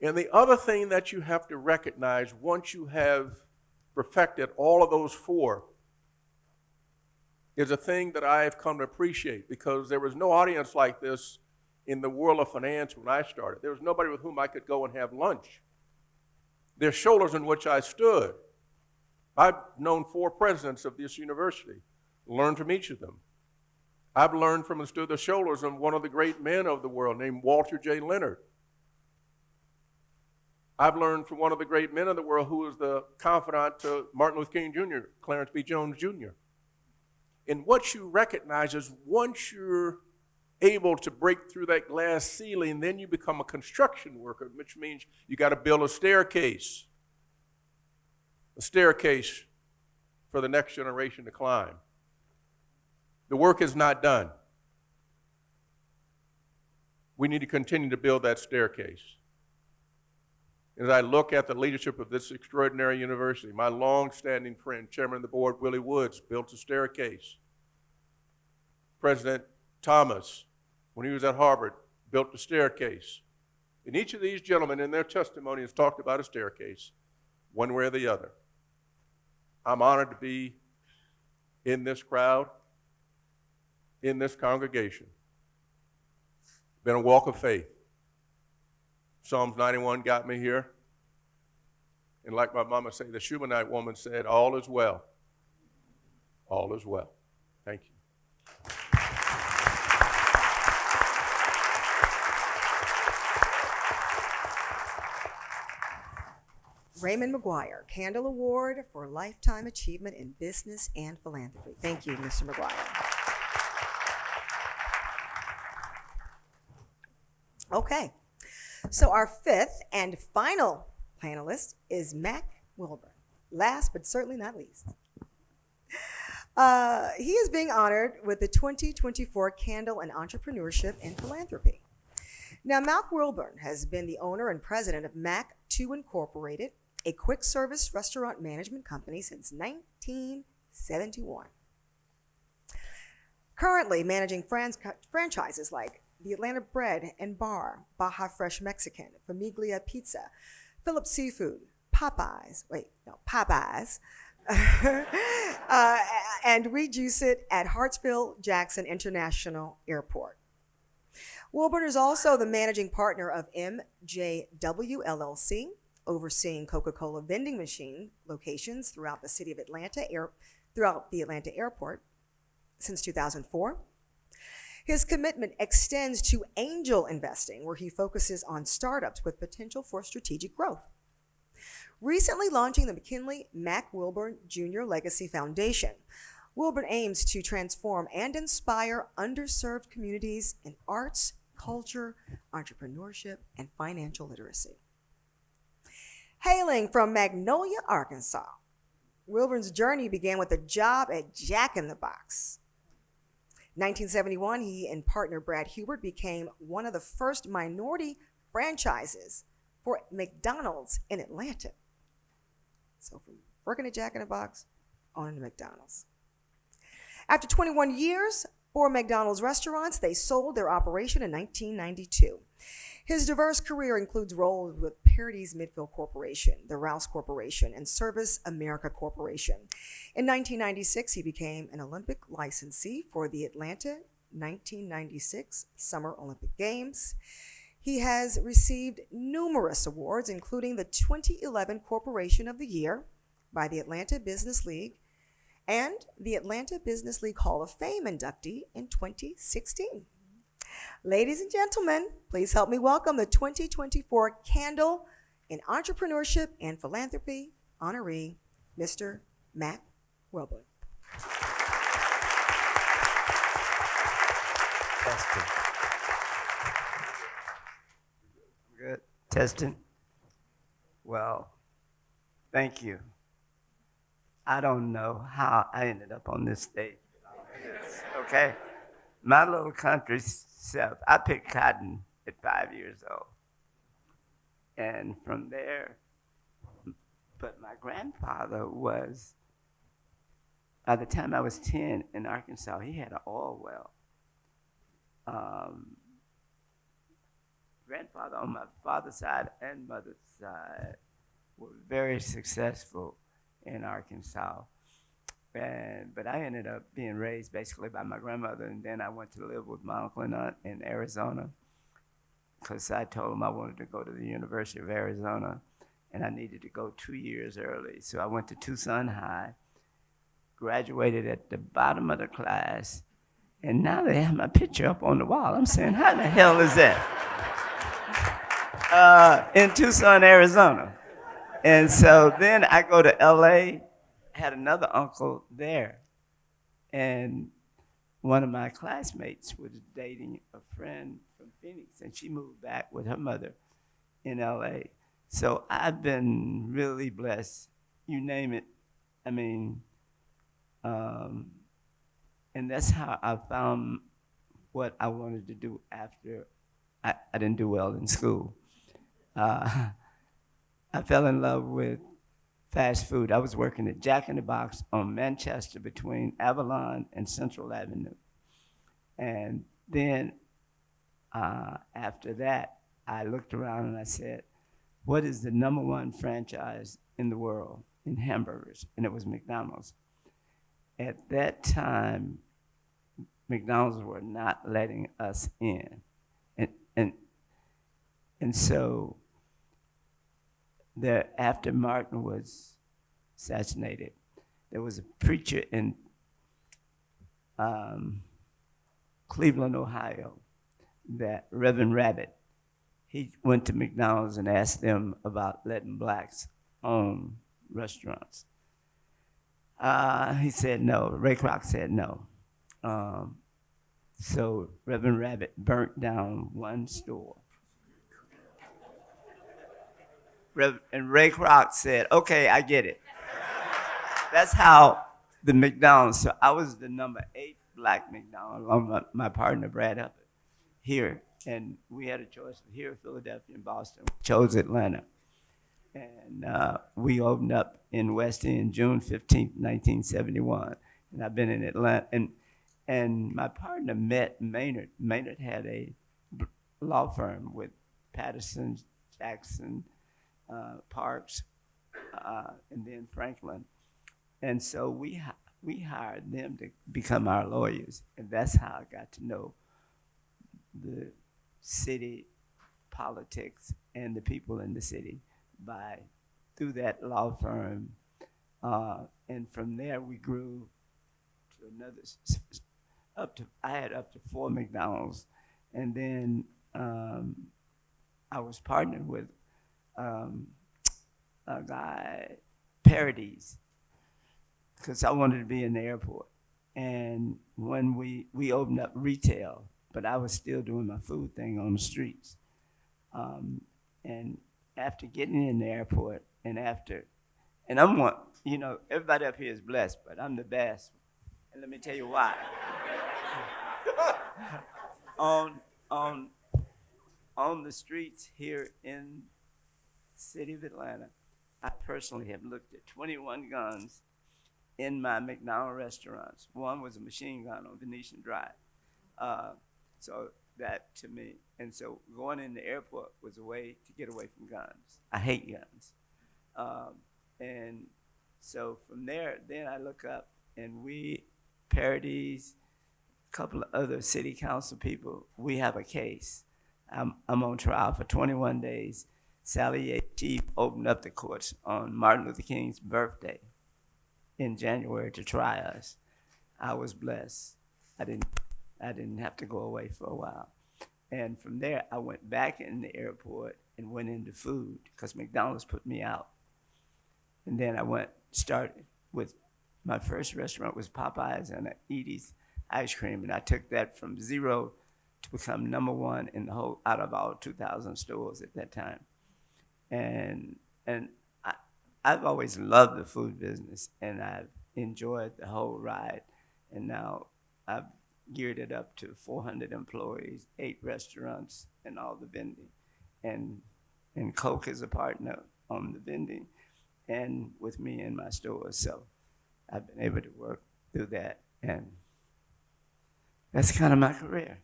Speaker 7: And the other thing that you have to recognize once you have perfected all of those 4 is a thing that I have come to appreciate, because there was no audience like this in the world of finance when I started. There was nobody with whom I could go and have lunch. Their shoulders on which I stood. I've known 4 presidents of this university, learned from each of them. I've learned from and stood the shoulders of one of the great men of the world named Walter J. Leonard. I've learned from one of the great men of the world who was the confidant to Martin Luther King Jr., Clarence B. Jones Jr. And what you recognize is once you're able to break through that glass ceiling, then you become a construction worker, which means you got to build a staircase for the next generation to climb. The work is not done. We need to continue to build that staircase. As I look at the leadership of this extraordinary university, my long-standing friend, Chairman of the Board, Willie Woods, built a staircase. President Thomas, when he was at Harvard, built a staircase. And each of these gentlemen in their testimony has talked about a staircase, one way or the other. I'm honored to be in this crowd, in this congregation. Been a walk of faith. Psalms 91 got me here. And like my mama said, the Shumanite woman said, all is well. All is well. Thank you.
Speaker 3: Raymond McGuire, Candle Award for Lifetime Achievement in Business and Philanthropy. Thank you, Mr. McGuire. Okay, so our 5th and final panelist is Mac Wilburn. Last but certainly not least. He is being honored with the 2024 Candle in Entrepreneurship and Philanthropy. Now, Mac Wilburn has been the owner and president of Mac 2 Incorporated, a quick service restaurant management company since 1971. Currently managing franchises like the Atlanta Bread and Bar, Baja Fresh Mexican, Famiglia Pizza, Phillips Seafood, Popeyes, and Rejuice It at Hartsfield-Jackson International Airport. Wilburn is also the managing partner of MJW LLC, overseeing Coca-Cola vending machine locations throughout the city of Atlanta, throughout the Atlanta airport since 2004. His commitment extends to angel investing, where he focuses on startups with potential for strategic growth. Recently launching the McKinley Mac Wilburn Jr. Legacy Foundation, Wilburn aims to transform and inspire underserved communities in arts, culture, entrepreneurship, and financial literacy. Hailing from Magnolia, Arkansas, Wilburn's journey began with a job at Jack in the Box. 1971, he and partner Brad Hubert became one of the first minority franchises for McDonald's in Atlanta. So from working at Jack in the Box, on to McDonald's. After 21 years, 4 McDonald's restaurants, they sold their operation in 1992. His diverse career includes roles with Paradise Midfield Corporation, the Rouse Corporation, and Service America Corporation. In 1996, he became an Olympic licensee for the Atlanta 1996 Summer Olympic Games. He has received numerous awards, including the 2011 Corporation of the Year by the Atlanta Business League and the Atlanta Business League Hall of Fame inductee in 2016. Ladies and gentlemen, please help me welcome the 2024 Candle in Entrepreneurship and Philanthropy honoree, Mr. Mac Wilburn.
Speaker 8: Good. Testing. Well, thank you. I don't know how I ended up on this stage. Okay? My little country self, I picked cotton at 5 years old. And from there, but my grandfather was, by the time I was 10 in Arkansas, he had an oil well. Grandfather on my father's side and mother's side were very successful in Arkansas. But I ended up being raised basically by my grandmother, and then I went to live with my uncle and aunt in Arizona because I told them I wanted to go to the University of Arizona, and I needed to go 2 years early. So I went to Tucson High, graduated at the bottom of the class, and now they have my picture up on the wall. I'm saying, how the hell is that? In Tucson, Arizona. And so then I go to LA, had another uncle there, and one of my classmates was dating a friend from Phoenix, and she moved back with her mother in LA. So I've been really blessed, you name it. I mean, and that's how I found what I wanted to do after I didn't do well in school. I fell in love with fast food. I was working at Jack in the Box on Manchester between Avalon and Central Avenue. And then after that, I looked around and I said, what is the #1 franchise in the world in hamburgers? And it was McDonald's. At that time, McDonald's were not letting us in. And so after Martin was assassinated, there was a preacher in Cleveland, Ohio, that Reverend Rabbit. He went to McDonald's and asked them about letting blacks own restaurants. He said no. Ray Kroc said no. So Reverend Rabbit burnt down one store. And Ray Kroc said, okay, I get it. That's how the McDonald's, so I was the number 8 black McDonald, along with my partner, Brad Hubbard, here. And we had a choice of here, Philadelphia, and Boston. We chose Atlanta. And we opened up in West End June 15th, 1971. And I've been in Atlanta. And my partner met Maynard. Maynard had a law firm with Patterson, Jackson, Parks, and then Franklin. And so we hired them to become our lawyers. And that's how I got to know the city politics and the people in the city through that law firm. And from there we grew to another, I had up to 4 McDonald's. And then I was partnered with a guy, Parodies, because I wanted to be in the airport. And when we opened up retail, but I was still doing my food thing on the streets. And after getting in the airport, and I'm one, everybody up here is blessed, but I'm the best. And let me tell you why. On the streets here in the city of Atlanta, I personally have looked at 21 guns in my McDonald's restaurants. One was a machine gun on Venetian Drive. So that to me, and so going in the airport was a way to get away from guns. I hate guns. And so from there, then I look up and we, Parodies, a couple of other city council people, we have a case. I'm on trial for 21 days. Sally A. Chief opened up the courts on Martin Luther King's birthday in January to try us. I was blessed. I didn't have to go away for a while. And from there, I went back in the airport and went into food because McDonald's put me out. And then I started with, my first restaurant was Popeyes and Edie's ice cream. And I took that from 0 to become number 1 in the whole, out of all 2,000 stores at that time. And I've always loved the food business, and I've enjoyed the whole ride. And now I've geared it up to 400 employees, 8 restaurants, and all the vending. And Coke is a partner on the vending and with me in my stores. So I've been able to work through that, and that's kind of my career.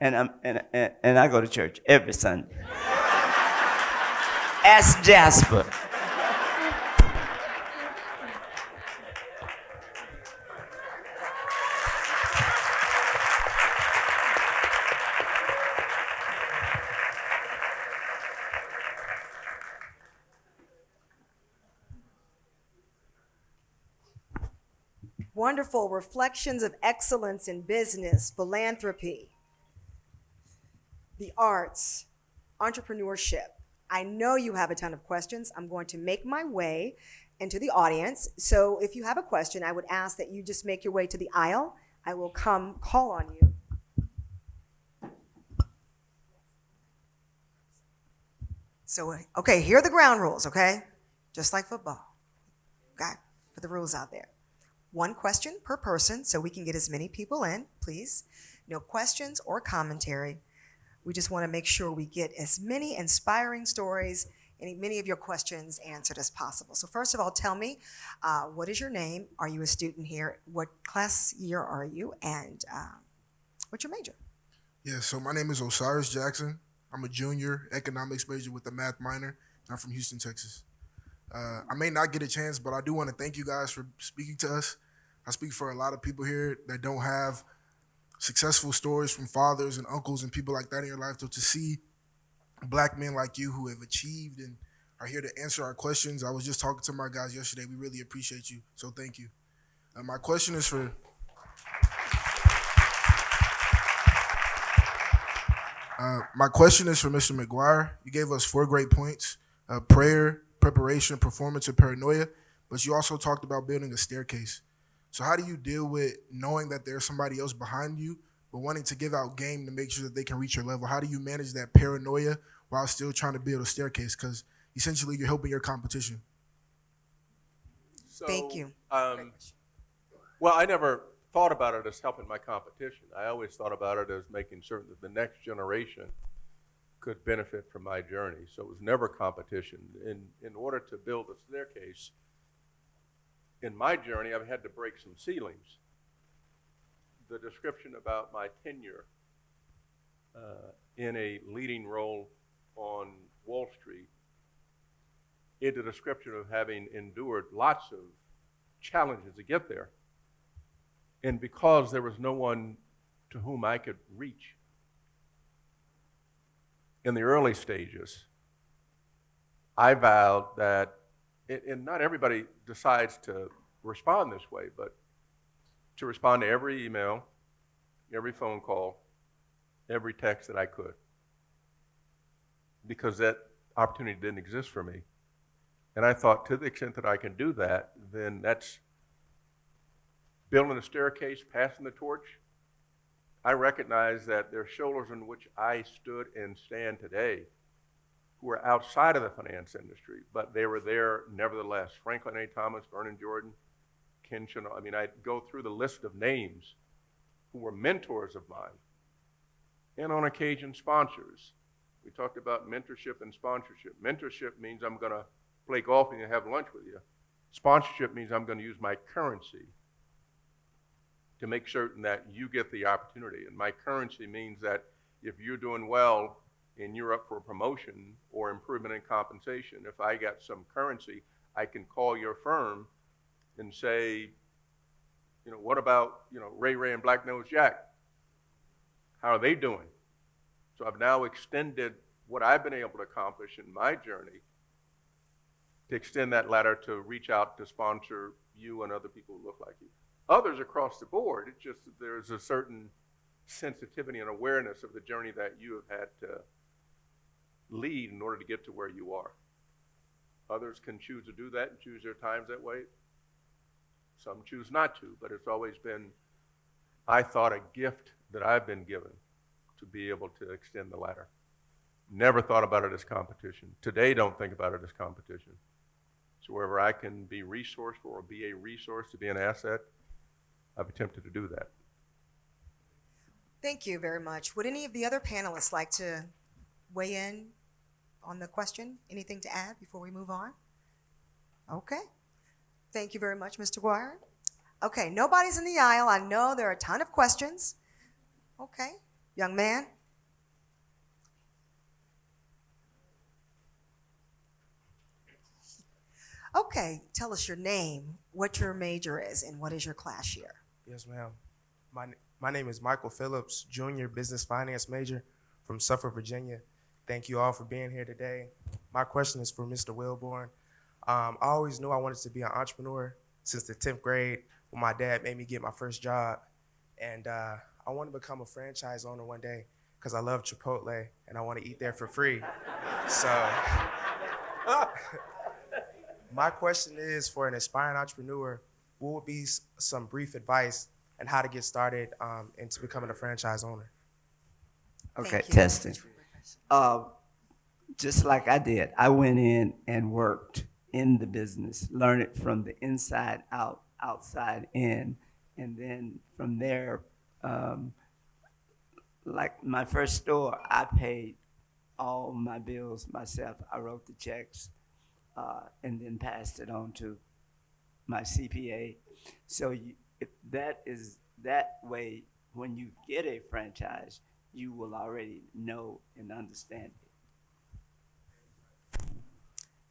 Speaker 8: And I go to church every Sunday. Ask Jasper.
Speaker 3: Wonderful reflections of excellence in business, philanthropy, the arts, entrepreneurship. I know you have a ton of questions. I'm going to make my way into the audience. So if you have a question, I would ask that you just make your way to the aisle. I will come call on you. So, okay, here are the ground rules, okay? Just like football. Okay, for the rules out there. 1 question per person so we can get as many people in, please. No questions or commentary. We just want to make sure we get as many inspiring stories and many of your questions answered as possible. So first of all, tell me, what is your name? Are you a student here? What class year are you? And what's your major?
Speaker 9: Yeah, so my name is Osiris Jackson. I'm a junior economics major with a math minor. I'm from Houston, Texas. I may not get a chance, but I do want to thank you guys for speaking to us. I speak for a lot of people here that don't have successful stories from fathers and uncles and people like that in your life. So to see black men like you who have achieved and are here to answer our questions. I was just talking to my guys yesterday. We really appreciate you. So thank you. My question is for Mr. McGuire. You gave us 4 great points: prayer, preparation, performance, and paranoia. But you also talked about building a staircase. So how do you deal with knowing that there's somebody else behind you, but wanting to give out game to make sure that they can reach your level? How do you manage that paranoia while still trying to build a staircase? Because essentially you're helping your competition.
Speaker 7: So,
Speaker 3: Thank you.
Speaker 7: Well, I never thought about it as helping my competition. I always thought about it as making certain that the next generation could benefit from my journey. So it was never competition. In order to build a staircase, in my journey, I've had to break some ceilings. The description about my tenure in a leading role on Wall Street is a description of having endured lots of challenges to get there. And because there was no one to whom I could reach in the early stages, I vowed that, and not everybody decides to respond this way, but to respond to every email, every phone call, every text that I could, because that opportunity didn't exist for me. And I thought, to the extent that I can do that, then that's building a staircase, passing the torch. I recognize that there are shoulders on which I stood and stand today who were outside of the finance industry, but they were there nevertheless. Franklin A. Thomas, Vernon Jordan, Ken Chenault. I mean, I go through the list of names who were mentors of mine, and on occasion sponsors. We talked about mentorship and sponsorship. Mentorship means I'm going to play golf and have lunch with you. Sponsorship means I'm going to use my currency to make certain that you get the opportunity. And my currency means that if you're doing well and you're up for a promotion or improvement in compensation, if I got some currency, I can call your firm and say, what about, Ray Ray and Black Nose Jack? How are they doing? So I've now extended what I've been able to accomplish in my journey to extend that ladder to reach out to sponsor you and other people who look like you. Others across the board, it's just that there's a certain sensitivity and awareness of the journey that you have had to lead in order to get to where you are. Others can choose to do that and choose their times that way. Some choose not to, but it's always been, I thought, a gift that I've been given to be able to extend the ladder. Never thought about it as competition. Today, don't think about it as competition. So wherever I can be resourceful or be a resource to be an asset, I've attempted to do that.
Speaker 3: Thank you very much. Would any of the other panelists like to weigh in on the question? Anything to add before we move on? Okay. Thank you very much, Mr. Guire. Okay, nobody's in the aisle. I know there are a ton of questions. Okay, young man. Okay, tell us your name, what your major is, and what is your class year?
Speaker 10: Yes, ma'am. My name is Michael Phillips, junior business finance major from Suffolk, Virginia. Thank you all for being here today. My question is for Mr. Wilborn. I always knew I wanted to be an entrepreneur since the 10th grade when my dad made me get my first job. And I want to become a franchise owner one day because I love Chipotle and I want to eat there for free. So my question is, for an aspiring entrepreneur, what would be some brief advice on how to get started into becoming a franchise owner?
Speaker 8: Okay,
Speaker 3: Thank you.
Speaker 8: testing. Just like I did, I went in and worked in the business, learned it from the inside out, outside in, and then from there, like my first store, I paid all my bills myself. I wrote the checks and then passed it on to my CPA. So if that is that way, when you get a franchise, you will already know and understand it.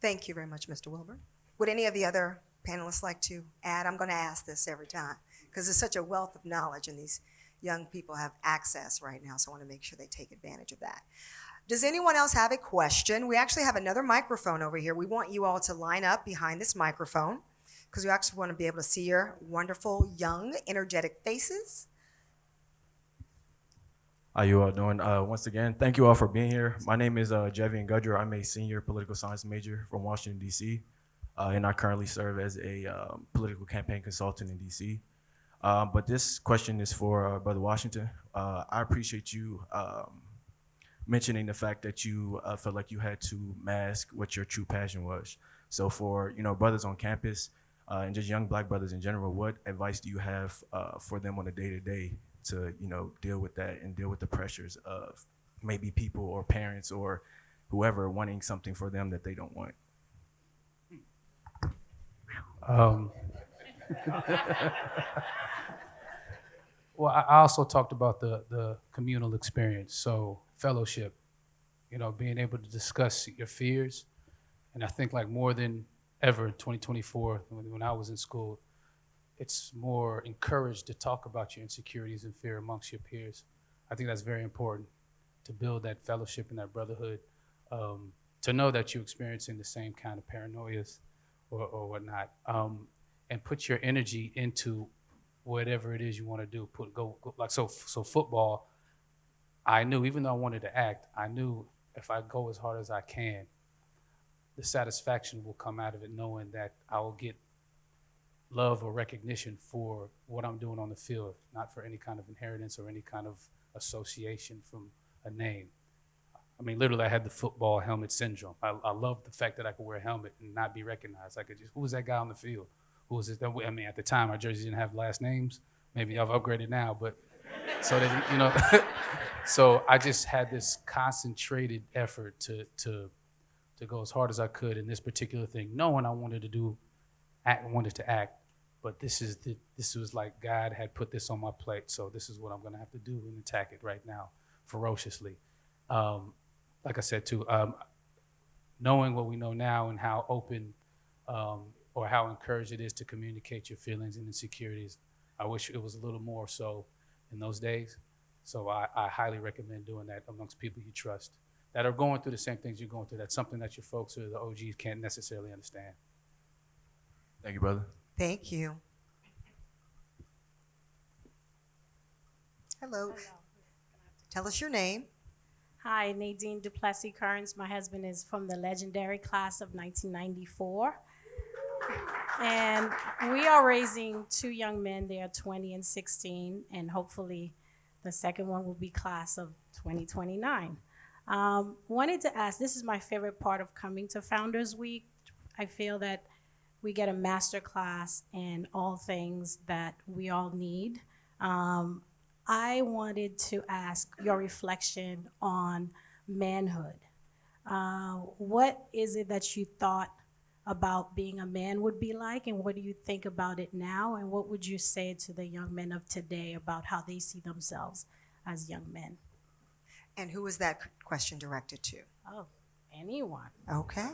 Speaker 3: Thank you very much, Mr. Wilbur. Would any of the other panelists like to add? I'm going to ask this every time because there's such a wealth of knowledge and these young people have access right now, so I want to make sure they take advantage of that. Does anyone else have a question? We actually have another microphone over here. We want you all to line up behind this microphone because we actually want to be able to see your wonderful, young, energetic faces.
Speaker 11: How you all doing? Once again, thank you all for being here. My name is Jevian Gudger. I'm a senior political science major from Washington, D.C., and I currently serve as a political campaign consultant in D.C. But this question is for Brother Washington. I appreciate you mentioning the fact that you felt like you had to mask what your true passion was. So for brothers on campus and just young Black brothers in general, what advice do you have for them on a day-to-day to deal with that and deal with the pressures of maybe people or parents or whoever wanting something for them that they don't want?
Speaker 6: Well, I also talked about the communal experience, so fellowship, being able to discuss your fears. And I think like more than ever in 2024, when I was in school, it's more encouraged to talk about your insecurities and fear amongst your peers. I think that's very important to build that fellowship and that brotherhood, to know that you're experiencing the same kind of paranoias or whatnot, and put your energy into whatever it is you want to do. Go like so football. I knew, even though I wanted to act, I knew if I go as hard as I can, the satisfaction will come out of it, knowing that I will get love or recognition for what I'm doing on the field, not for any kind of inheritance or any kind of association from a name. I mean, literally, I had the football helmet syndrome. I love the fact that I could wear a helmet and not be recognized. I could just, who was that guy on the field? Who was it? I mean, at the time, our jerseys didn't have last names. Maybe I've upgraded now, but so that so I just had this concentrated effort to go as hard as I could in this particular thing, knowing I wanted to act, but this was like God had put this on my plate, so this is what I'm gonna have to do and attack it right now, ferociously. Like I said too, knowing what we know now and how open or how encouraged it is to communicate your feelings and insecurities, I wish it was a little more so in those days. So I highly recommend doing that amongst people you trust that are going through the same things you're going through. That's something that your folks or the OGs can't necessarily understand.
Speaker 11: Thank you, brother.
Speaker 3: Thank you. Hello. Tell us your name.
Speaker 12: Hi, Nadine Duplessis Kearns. My husband is from the legendary class of 1994. And we are raising two young men. They are 20 and 16, and hopefully the second one will be class of 2029. Wanted to ask, this is my favorite part of coming to Founders Week. I feel that we get a master class in all things that we all need. I wanted to ask your reflection on manhood. What is it that you thought about being a man would be like, and what do you think about it now, and what would you say to the young men of today about how they see themselves as young men?
Speaker 3: And who is that question directed to?
Speaker 12: Oh, anyone.
Speaker 3: Okay.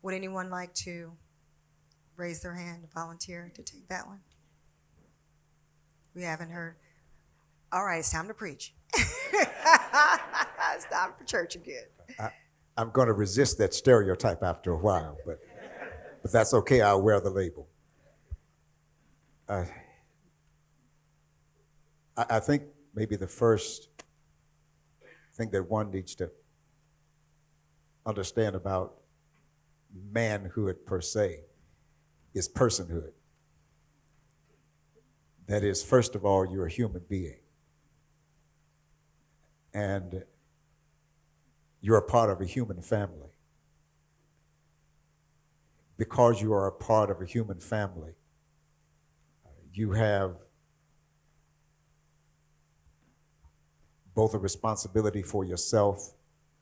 Speaker 3: Would anyone like to raise their hand, volunteer to take that one? We haven't heard. All right, it's time to preach. It's time for church again.
Speaker 5: I'm going to resist that stereotype after a while, but that's okay. I'll wear the label. I think maybe the first thing that one needs to understand about manhood per se is personhood. That is, first of all, you're a human being. And you're a part of a human family. Because you are a part of a human family, you have both a responsibility for yourself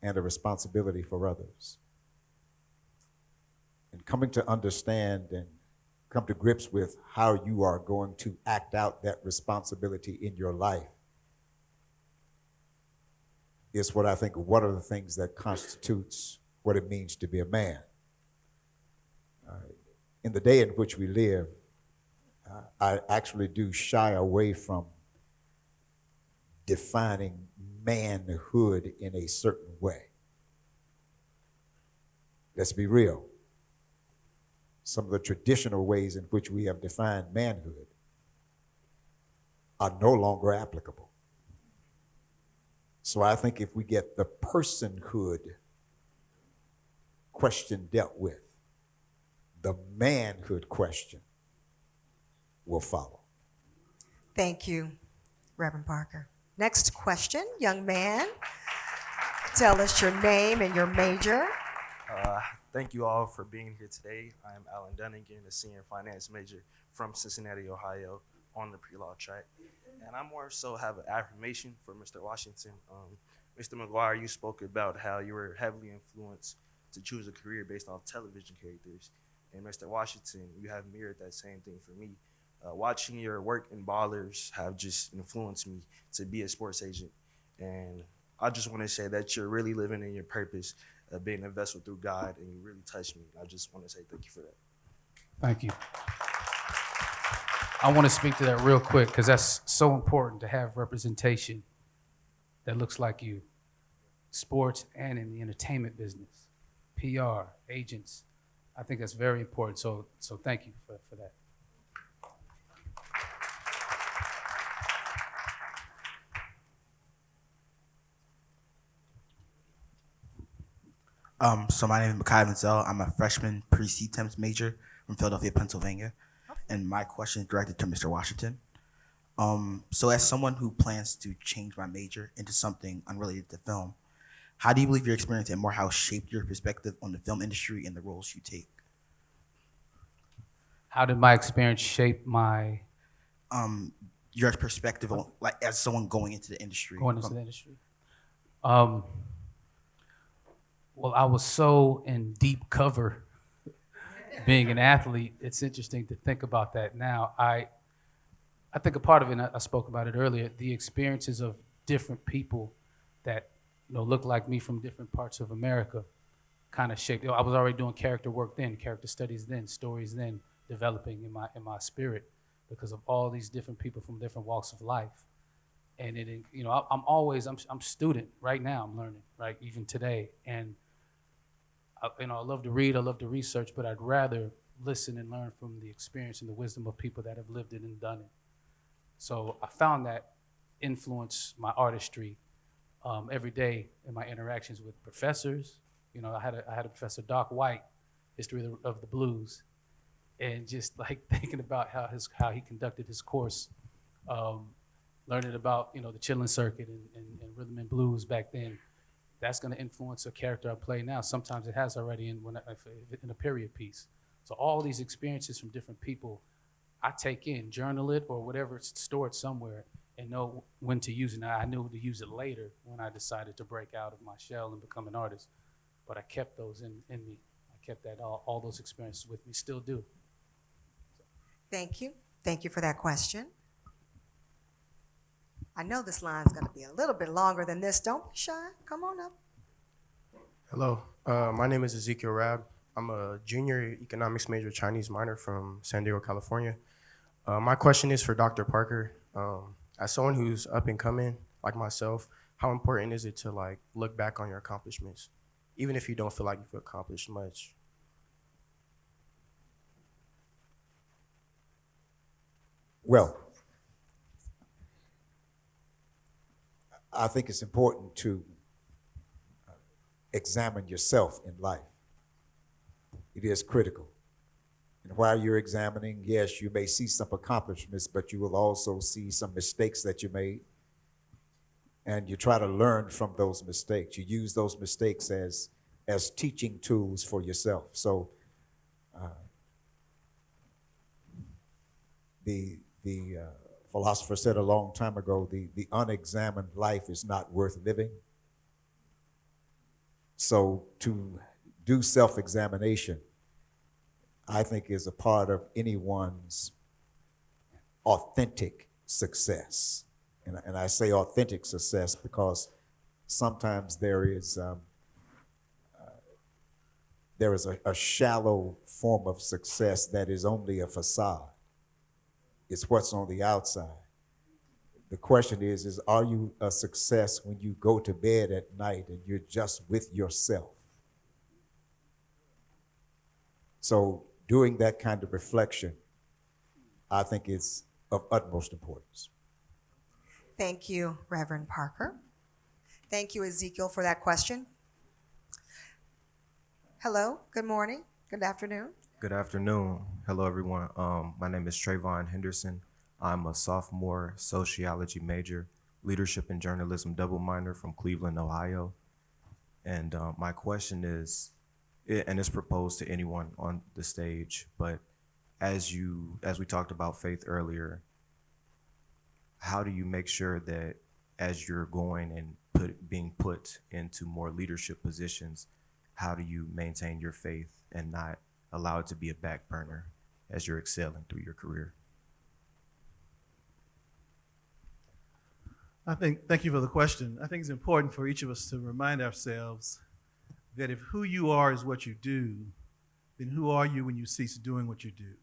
Speaker 5: and a responsibility for others. And coming to understand and come to grips with how you are going to act out that responsibility in your life is what I think one of the things that constitutes what it means to be a man. In the day in which we live, I actually do shy away from defining manhood in a certain way. Let's be real. Some of the traditional ways in which we have defined manhood are no longer applicable. So I think if we get the personhood question dealt with, the manhood question will follow.
Speaker 3: Thank you, Reverend Parker. Next question, young man. Tell us your name and your major.
Speaker 13: Thank you all for being here today. I am Alan Dunnigan, a senior finance major from Cincinnati, Ohio, on the pre-law track. And I more so have an affirmation for Mr. Washington. Mr. McGuire, you spoke about how you were heavily influenced to choose a career based off television characters. And Mr. Washington, you have mirrored that same thing for me. Watching your work in Ballers have just influenced me to be a sports agent. And I just want to say that you're really living in your purpose of being a vessel through God, and you really touched me. I just want to say thank you for that.
Speaker 6: Thank you. I want to speak to that real quick because that's so important to have representation that looks like you, sports and in the entertainment business, PR, agents. I think that's very important. So thank you for that.
Speaker 14: So my name is Makai Menzel. I'm a freshman pre-C-Temps major from Philadelphia, Pennsylvania. And my question is directed to Mr. Washington. So as someone who plans to change my major into something unrelated to film, how do you believe your experience at Morehouse shaped your perspective on the film industry and the roles you take?
Speaker 6: How did my experience shape my
Speaker 14: your perspective on, like, as someone going into the industry?
Speaker 6: going into the industry? Well, I was so in deep cover being an athlete. It's interesting to think about that now. I think a part of it, and I spoke about it earlier, the experiences of different people that look like me from different parts of America kind of shaped. I was already doing character work then, character studies then, stories then, developing in my spirit because of all these different people from different walks of life. And I'm student right now. I'm learning, right, even today. And I love to read, I love to research, but I'd rather listen and learn from the experience and the wisdom of people that have lived it and done it. So I found that influence my artistry every day in my interactions with professors. I had a professor, Doc White, history of the blues, and just like thinking about how he conducted his course, learning about the chillin' circuit and rhythm and blues back then. That's going to influence a character I play now. Sometimes it has already in a period piece. So all these experiences from different people, I take in, journal it or whatever, it's stored somewhere, and know when to use it. Now, I knew to use it later when I decided to break out of my shell and become an artist, but I kept those in me. I kept all those experiences with me, still do.
Speaker 3: Thank you. Thank you for that question. I know this line's going to be a little bit longer than this. Don't be shy. Come on up.
Speaker 10: Hello, my name is Ezekiel Rab. I'm a junior economics major, Chinese minor from San Diego, California. My question is for Dr. Parker. As someone who's up and coming, like myself, how important is it to look back on your accomplishments, even if you don't feel like you've accomplished much?
Speaker 5: Well, I think it's important to examine yourself in life. It is critical. And while you're examining, yes, you may see some accomplishments, but you will also see some mistakes that you made. And you try to learn from those mistakes. You use those mistakes as teaching tools for yourself. So the philosopher said a long time ago, the unexamined life is not worth living. So to do self-examination, I think, is a part of anyone's authentic success. And I say authentic success because sometimes there is a shallow form of success that is only a facade. It's what's on the outside. The question is are you a success when you go to bed at night and you're just with yourself? So doing that kind of reflection, I think, is of utmost importance.
Speaker 3: Thank you, Reverend Parker. Thank you, Ezekiel, for that question. Hello, good morning, good afternoon.
Speaker 15: Good afternoon. Hello, everyone. My name is Trayvon Henderson. I'm a sophomore sociology major leadership and journalism double minor from Cleveland, Ohio. And my question is, and it's proposed to anyone on the stage, but as we talked about faith earlier, how do you make sure that as you're going and being put into more leadership positions, how do you maintain your faith and not allow it to be a back burner as you're excelling through your career?
Speaker 4: Thank you for the question. I think it's important for each of us to remind ourselves that if who you are is what you do, then who are you when you cease doing what you do?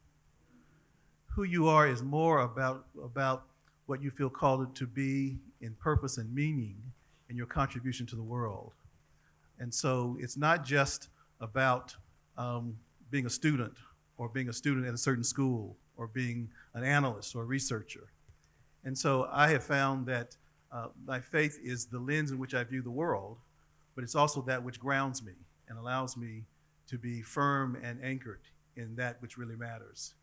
Speaker 4: Who you are is more about what you feel called to be in purpose and meaning and your contribution to the world. And so it's not just about being a student or being a student at a certain school or being an analyst or a researcher. And so I have found that my faith is the lens in which I view the world, but it's also that which grounds me and allows me to be firm and anchored in that which really matters.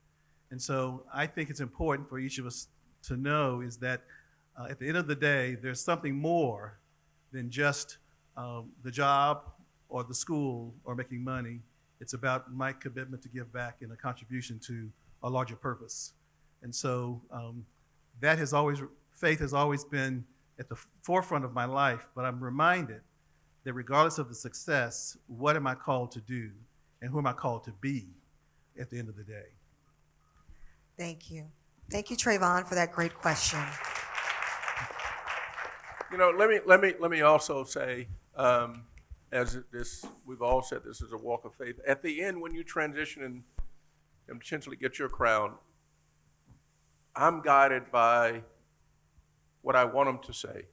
Speaker 4: And so I think it's important for each of us to know is that at the end of the day, there's something more than just the job or the school or making money. It's about my commitment to give back and a contribution to a larger purpose. And so faith has always been at the forefront of my life, but I'm reminded that regardless of the success, what am I called to do and who am I called to be at the end of the day?
Speaker 3: Thank you. Thank you, Trayvon, for that great question.
Speaker 7: You know, let me also say, we've all said this is a walk of faith. At the end, when you transition and potentially get your crown, I'm guided by what I want them to say.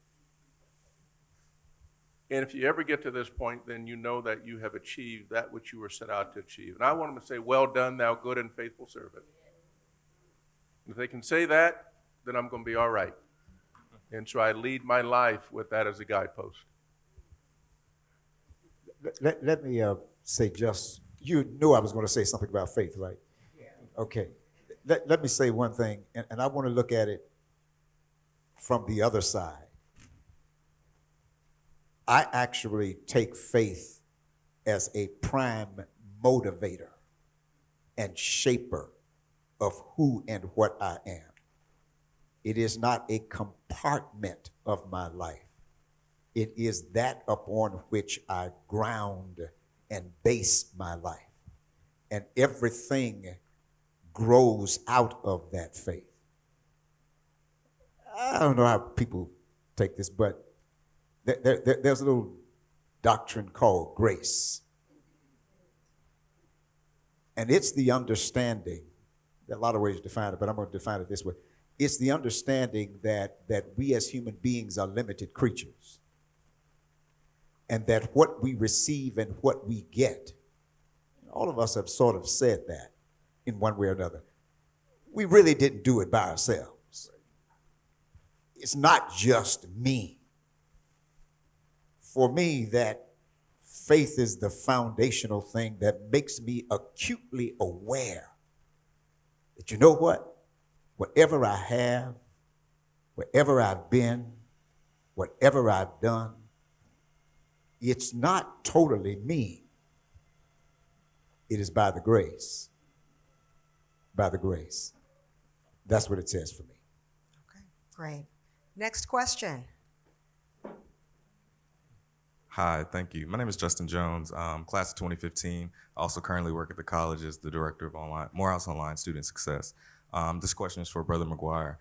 Speaker 7: And if you ever get to this point, then you know that you have achieved that which you were set out to achieve. And I want them to say, "Well done, thou good and faithful servant." If they can say that, then I'm going to be all right. And so I lead my life with that as a guidepost.
Speaker 5: Let me say you knew I was going to say something about faith, right? Yeah. Okay. Let me say one thing, and I want to look at it from the other side. I actually take faith as a prime motivator and shaper of who and what I am. It is not a compartment of my life. It is that upon which I ground and base my life. And everything grows out of that faith. I don't know how people take this, but there's a little doctrine called grace. And it's the understanding, there are a lot of ways to define it, but I'm going to define it this way. It's the understanding that we as human beings are limited creatures. And that what we receive and what we get, all of us have sort of said that in one way or another. We really didn't do it by ourselves. It's not just me. For me, that faith is the foundational thing that makes me acutely aware that, you know what? Whatever I have, wherever I've been, whatever I've done, it's not totally me. It is by the grace. By the grace. That's what it says for me.
Speaker 3: Okay, great. Next question.
Speaker 16: Hi, thank you. My name is Justin Jones, class of 2015. I also currently work at the college as the director of Morehouse Online Student Success. This question is for Brother McGuire.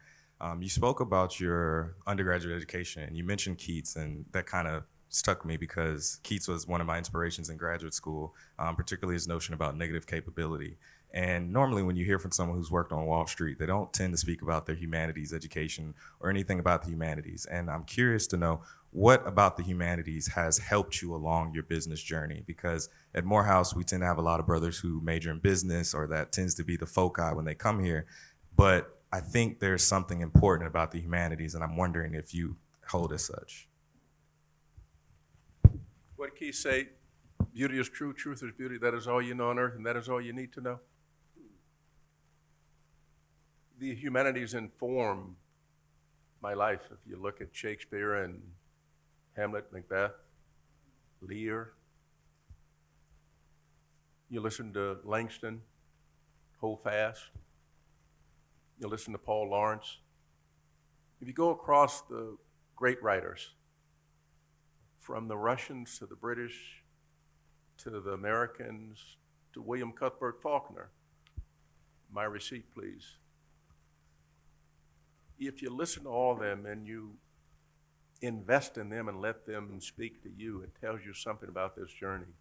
Speaker 16: You spoke about your undergraduate education, and you mentioned Keats, and that kind of stuck me because Keats was one of my inspirations in graduate school, particularly his notion about negative capability. And normally when you hear from someone who's worked on Wall Street, they don't tend to speak about their humanities education or anything about the humanities. And I'm curious to know, what about the humanities has helped you along your business journey? Because at Morehouse, we tend to have a lot of brothers who major in business, or that tends to be the foci when they come here. But I think there's something important about the humanities, and I'm wondering if you hold as such.
Speaker 7: What did Keith say? Beauty is true, truth is beauty. That is all you know on earth, and that is all you need to know. The humanities inform my life. If you look at Shakespeare and Hamlet, Macbeth, Lear, you listen to Langston, Hold Fast, you listen to Paul Lawrence. If you go across the great writers, from the Russians to the British to the Americans to William Cuthbert Faulkner, my receipt, please. If you listen to all of them and you invest in them and let them speak to you, it tells you something about this journey.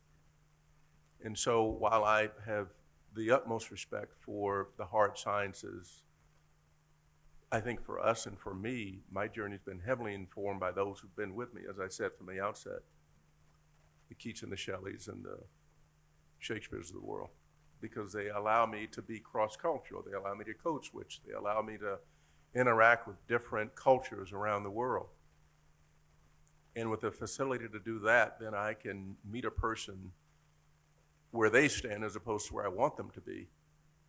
Speaker 7: And so while I have the utmost respect for the hard sciences, I think for us and for me, my journey's been heavily informed by those who've been with me, as I said from the outset, the Keats and the Shelleys and the Shakespeares of the world, because they allow me to be cross-cultural. They allow me to code switch. They allow me to interact with different cultures around the world. And with the facility to do that, then I can meet a person where they stand as opposed to where I want them to be,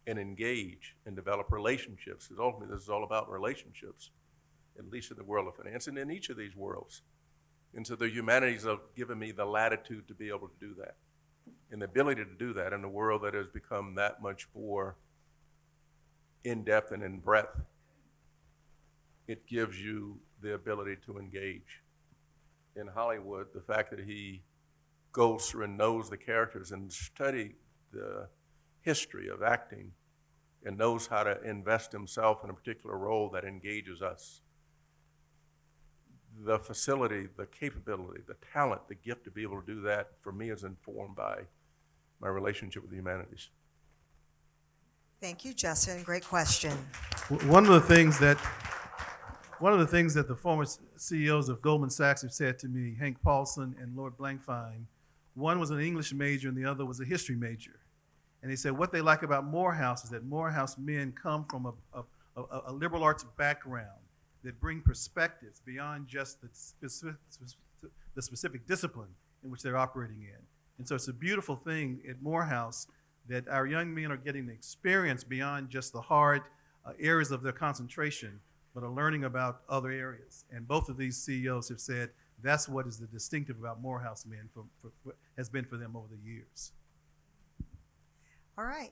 Speaker 7: and engage and develop relationships. Because ultimately this is all about relationships, at least in the world of finance and in each of these worlds. And so the humanities have given me the latitude to be able to do that, and the ability to do that in a world that has become that much more in depth and in breadth. It gives you the ability to engage. In Hollywood, the fact that he goes through and knows the characters and study the history of acting and knows how to invest himself in a particular role that engages us. The facility, the capability, the talent, the gift to be able to do that, for me, is informed by my relationship with the humanities.
Speaker 3: Thank you, Justin. Great question.
Speaker 4: One of the things that the former CEOs of Goldman Sachs have said to me, Hank Paulson and Lord Blankfein, one was an English major and the other was a history major. And they said what they like about Morehouse is that Morehouse men come from a liberal arts background that bring perspectives beyond just the specific discipline in which they're operating in. And so it's a beautiful thing at Morehouse that our young men are getting the experience beyond just the hard areas of their concentration, but are learning about other areas. And both of these CEOs have said that's what is the distinctive about Morehouse men has been for them over the years.
Speaker 3: All right.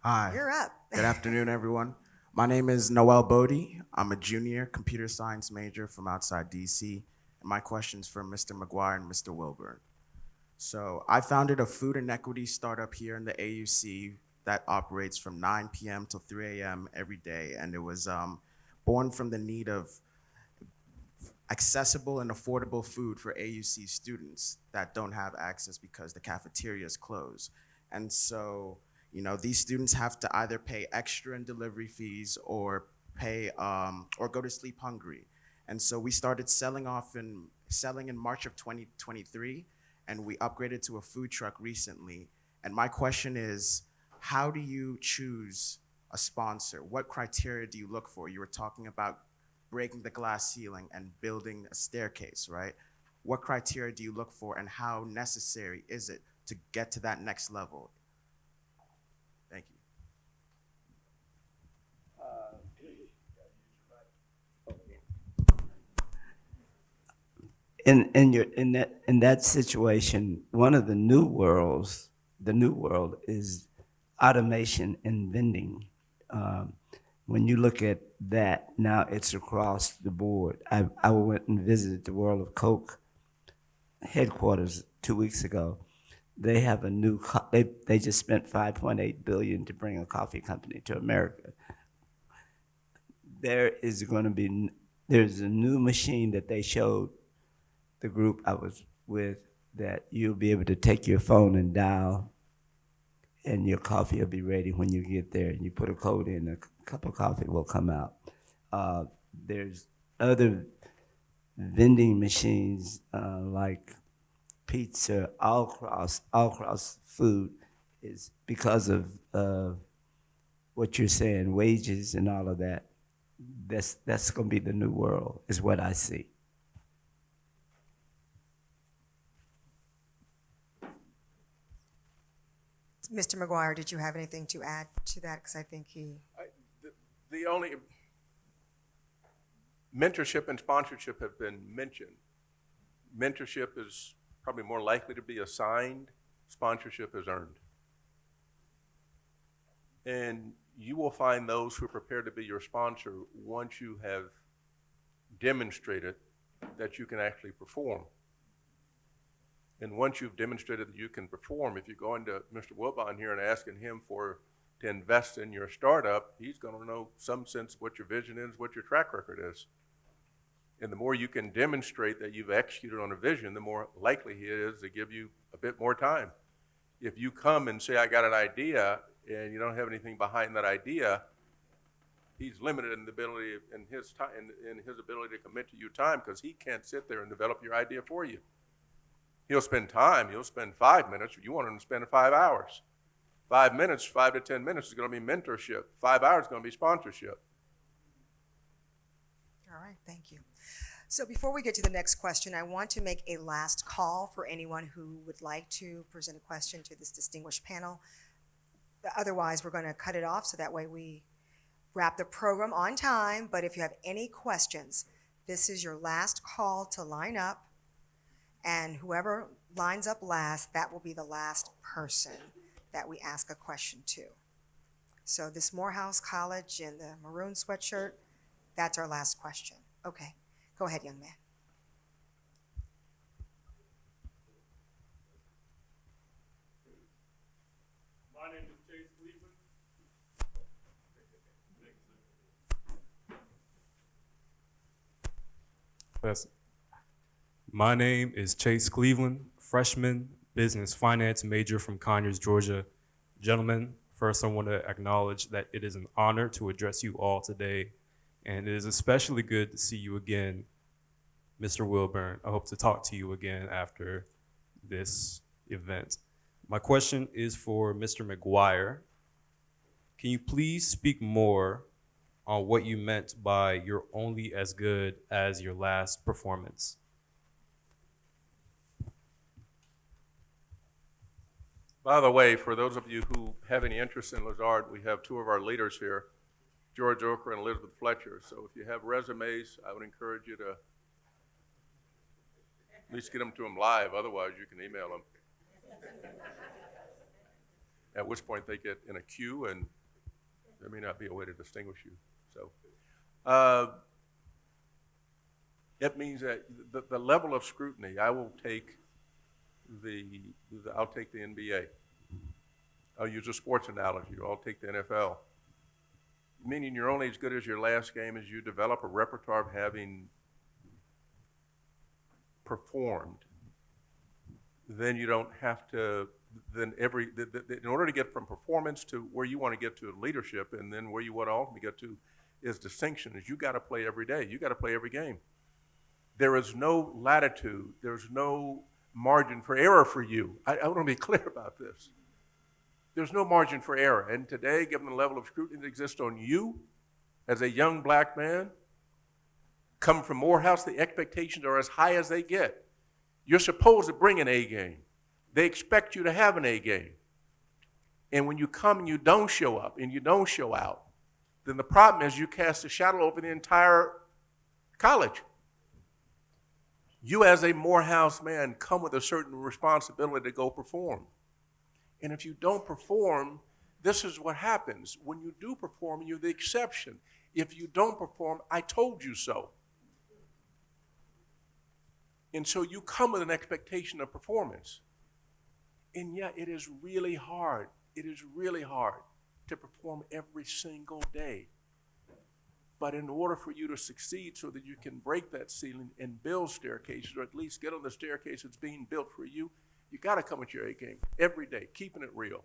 Speaker 17: Hi.
Speaker 3: You're up.
Speaker 17: Good afternoon, everyone. My name is Noel Bodie. I'm a junior computer science major from outside DC. And my question's for Mr. McGuire and Mr. Wilburn. So I founded a food inequity startup here in the AUC that operates from 9 p.m. till 3 a.m. every day. And it was born from the need of accessible and affordable food for AUC students that don't have access because the cafeteria is closed. And so, you know, these students have to either pay extra in delivery fees or pay or go to sleep hungry. And so we started selling in March of 2023, and we upgraded to a food truck recently. And my question is, how do you choose a sponsor? What criteria do you look for? You were talking about breaking the glass ceiling and building a staircase, right? What criteria do you look for, and how necessary is it to get to that next level? Thank
Speaker 8: you. In that situation, one of the new world is automation in vending. When you look at that, now it's across the board. I went and visited the World of Coke headquarters 2 weeks ago. They have a new, they just spent $5.8 billion to bring a coffee company to America. There's a new machine that they showed the group I was with that you'll be able to take your phone and dial, and your coffee will be ready when you get there. And you put a code in, a cup of coffee will come out. There's other vending machines like pizza, all across food, is because of what you're saying, wages and all of that. That's going to be the new world, is what I see.
Speaker 3: Mr. McGuire, did you have anything to add to that? Because I think he...
Speaker 7: mentorship and sponsorship have been mentioned. Mentorship is probably more likely to be assigned, sponsorship is earned. And you will find those who are prepared to be your sponsor once you have demonstrated that you can actually perform. And once you've demonstrated that you can perform, if you go into Mr. Wilbon here and asking him to invest in your startup, he's going to know some sense of what your vision is, what your track record is. And the more you can demonstrate that you've executed on a vision, the more likely he is to give you a bit more time. If you come and say, I got an idea, and you don't have anything behind that idea, he's limited in the ability in his time, in his ability to commit to you time, because he can't sit there and develop your idea for you. He'll spend time. He'll spend 5 minutes. You want him to spend 5 hours. 5 minutes, 5 to 10 minutes is going to be mentorship. 5 hours is going to be sponsorship.
Speaker 3: All right, thank you. So before we get to the next question, I want to make a last call for anyone who would like to present a question to this distinguished panel. Otherwise, we're going to cut it off so that way we wrap the program on time. But if you have any questions, this is your last call to line up. And whoever lines up last, that will be the last person that we ask a question to. So this Morehouse College in the maroon sweatshirt, that's our last question. Okay, go ahead, young man.
Speaker 18: My name is Chase Cleveland. My name is Chase Cleveland, freshman business finance major from Conyers, Georgia. Gentlemen, first I want to acknowledge that it is an honor to address you all today, and it is especially good to see you again, Mr. Wilburn. I hope to talk to you again after this event. My question is for Mr. McGuire. Can you please speak more on what you meant by you're only as good as your last performance?
Speaker 7: By the way, for those of you who have any interest in Lazard, we have two of our leaders here, George Oker and Elizabeth Fletcher. So if you have resumes, I would encourage you to at least get them to them live. Otherwise, you can email them. At which point they get in a queue, and there may not be a way to distinguish you. So it means that the level of scrutiny, I will take I'll take the NBA. I'll use a sports analogy. I'll take the NFL. Meaning you're only as good as your last game as you develop a repertoire of having performed. Then you don't have to, in order to get from performance to where you want to get to leadership, and then where you want to ultimately get to is distinction, is you got to play every day. You got to play every game. There is no latitude. There's no margin for error for you. I want to be clear about this. There's no margin for error. And today, given the level of scrutiny that exists on you as a young black man, come from Morehouse, the expectations are as high as they get. You're supposed to bring an A game. They expect you to have an A game. And when you come and you don't show up and you don't show out, then the problem is you cast a shadow over the entire college. You as a Morehouse man come with a certain responsibility to go perform. And if you don't perform, this is what happens. When you do perform, you're the exception. If you don't perform, I told you so. And so you come with an expectation of performance. And yet it is really hard. It is really hard to perform every single day. But in order for you to succeed so that you can break that ceiling and build staircases, or at least get on the staircase that's being built for you, you got to come with your A game every day, keeping it real.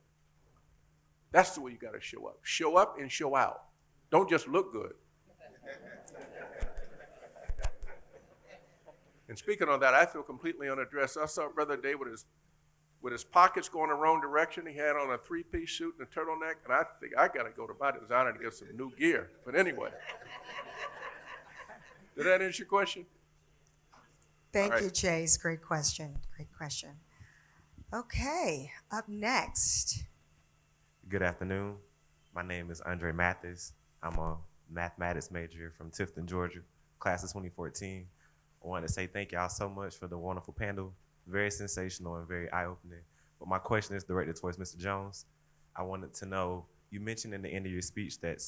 Speaker 7: That's the way you got to show up. Show up and show out. Don't just look good. And speaking on that, I feel completely unaddressed. I saw Brother Day with his pockets going the wrong direction. He had on a three-piece suit and a turtleneck, and I think I got to go to my designer to get some new gear. But anyway, did that answer your question?
Speaker 3: Thank you, Chase. Great question. Great question. Okay, up next.
Speaker 19: Good afternoon. My name is Andre Mathis. I'm a mathematics major from Tifton, Georgia, class of 2014. I wanted to say thank y'all so much for the wonderful panel. Very sensational and very eye-opening. But my question is directed towards Mr. Jones. I wanted to know, you mentioned in the end of your speech that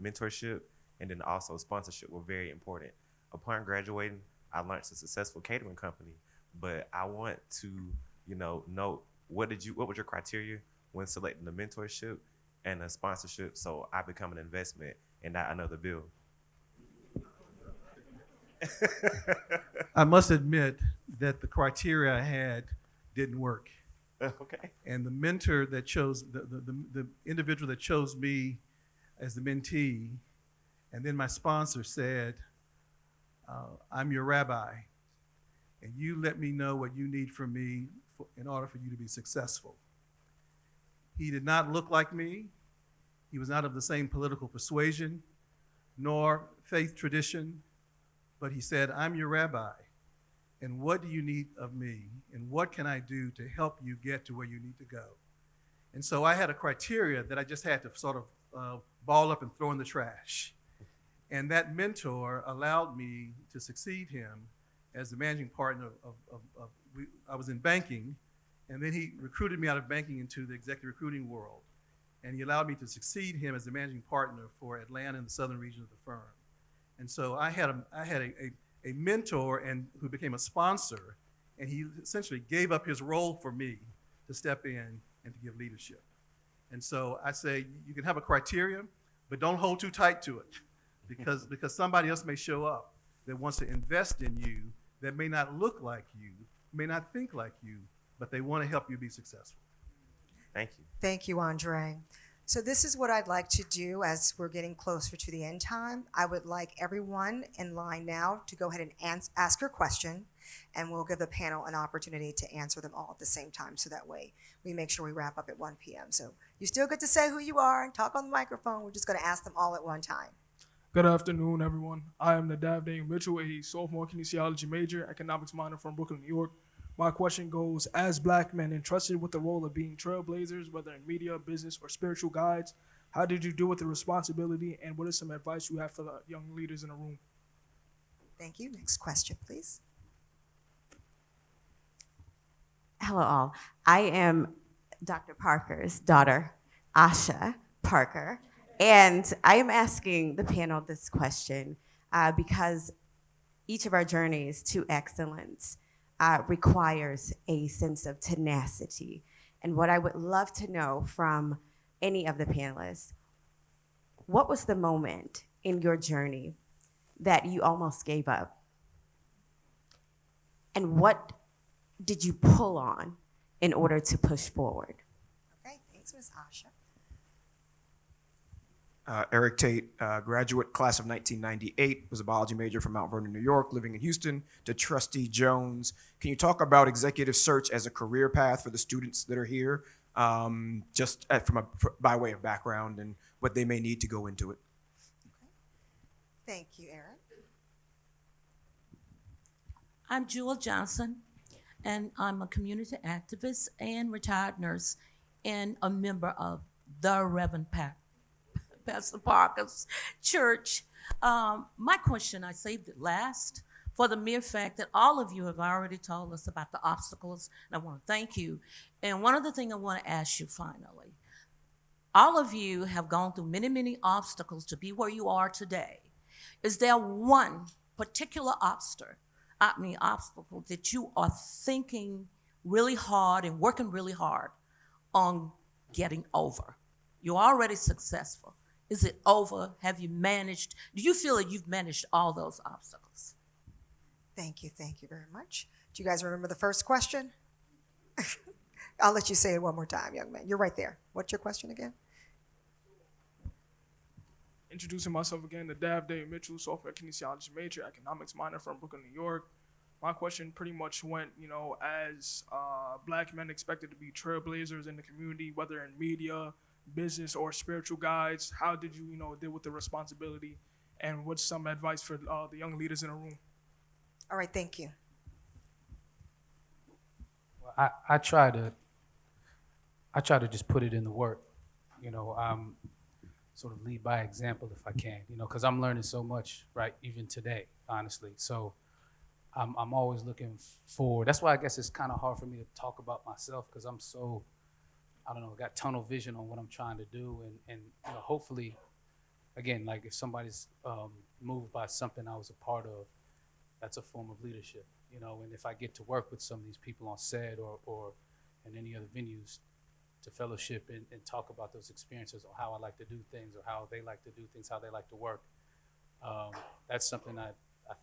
Speaker 19: mentorship and then also sponsorship were very important. Upon graduating, I launched a successful catering company, but I want to, know what was your criteria when selecting the mentorship and the sponsorship so I become an investment and not another bill?
Speaker 4: I must admit that the criteria I had didn't work.
Speaker 19: Okay.
Speaker 4: And the mentor that chose, the individual that chose me as the mentee, and then my sponsor said, I'm your rabbi, and you let me know what you need from me in order for you to be successful. He did not look like me. He was not of the same political persuasion nor faith tradition, but he said, I'm your rabbi, and what do you need of me, and what can I do to help you get to where you need to go? And so I had a criteria that I just had to sort of ball up and throw in the trash. And that mentor allowed me to succeed him as the managing partner I was in banking, and then he recruited me out of banking into the executive recruiting world. And he allowed me to succeed him as the managing partner for Atlanta and the southern region of the firm. And so I had a mentor and who became a sponsor, and he essentially gave up his role for me to step in and to give leadership. And so I say, you can have a criteria, but don't hold too tight to it, because somebody else may show up that wants to invest in you that may not look like you, may not think like you, but they want to help you be successful.
Speaker 19: Thank you.
Speaker 3: Thank you, Andre. So this is what I'd like to do as we're getting closer to the end time. I would like everyone in line now to go ahead and ask your question, and we'll give the panel an opportunity to answer them all at the same time, so that way we make sure we wrap up at 1 p.m. So you still get to say who you are and talk on the microphone. We're just going to ask them all at one time.
Speaker 20: Good afternoon, everyone. I am Nadav Dane Mitchell, a sophomore kinesiology major, economics minor from Brooklyn, New York. My question goes, as Black men entrusted with the role of being trailblazers, whether in media, business, or spiritual guides, how did you deal with the responsibility, and what is some advice you have for the young leaders in the room?
Speaker 3: Thank you. Next question, please.
Speaker 21: Hello, all. I am Dr. Parker's daughter, Asha Parker, and I am asking the panel this question because each of our journeys to excellence requires a sense of tenacity. And what I would love to know from any of the panelists, what was the moment in your journey that you almost gave up? And what did you pull on in order to push forward?
Speaker 3: Okay, thanks, Ms. Asha.
Speaker 22: Eric Tate, graduate class of 1998, was a biology major from Mount Vernon, New York, living in Houston. To Trustee Jones, can you talk about executive search as a career path for the students that are here, just by way of background and what they may need to go into it?
Speaker 3: Thank you, Eric.
Speaker 23: I'm Jewel Johnson, and I'm a community activist and retired nurse and a member of the Reverend Pastor Parker's church. My question, I saved it last for the mere fact that all of you have already told us about the obstacles, and I want to thank you. And one other thing I want to ask you finally, all of you have gone through many, many obstacles to be where you are today. Is there one particular obstacle that you are thinking really hard and working really hard on getting over? You're already successful. Is it over? Have you managed? Do you feel that you've managed all those obstacles?
Speaker 3: Thank you very much. Do you guys remember the first question? I'll let you say it one more time, young man. You're right there. What's your question again?
Speaker 20: Introducing myself again, Nadav Dane Mitchell, sophomore kinesiology major, economics minor from Brooklyn, New York. My question pretty much went, as Black men expected to be trailblazers in the community, whether in media, business, or spiritual guides, how did you, deal with the responsibility, and what's some advice for the young leaders in the room?
Speaker 3: All right, thank you.
Speaker 6: Well, I try to just put it in the work. sort of lead by example if I can, because I'm learning so much, right, even today, honestly. So I'm always looking forward. That's why I guess it's kind of hard for me to talk about myself, because I'm so, I don't know, got tunnel vision on what I'm trying to do. And hopefully, again, like if somebody's moved by something I was a part of, that's a form of leadership, and if I get to work with some of these people on set or in any other venues to fellowship and talk about those experiences or how I like to do things or how they like to do things, how they like to work, that's something I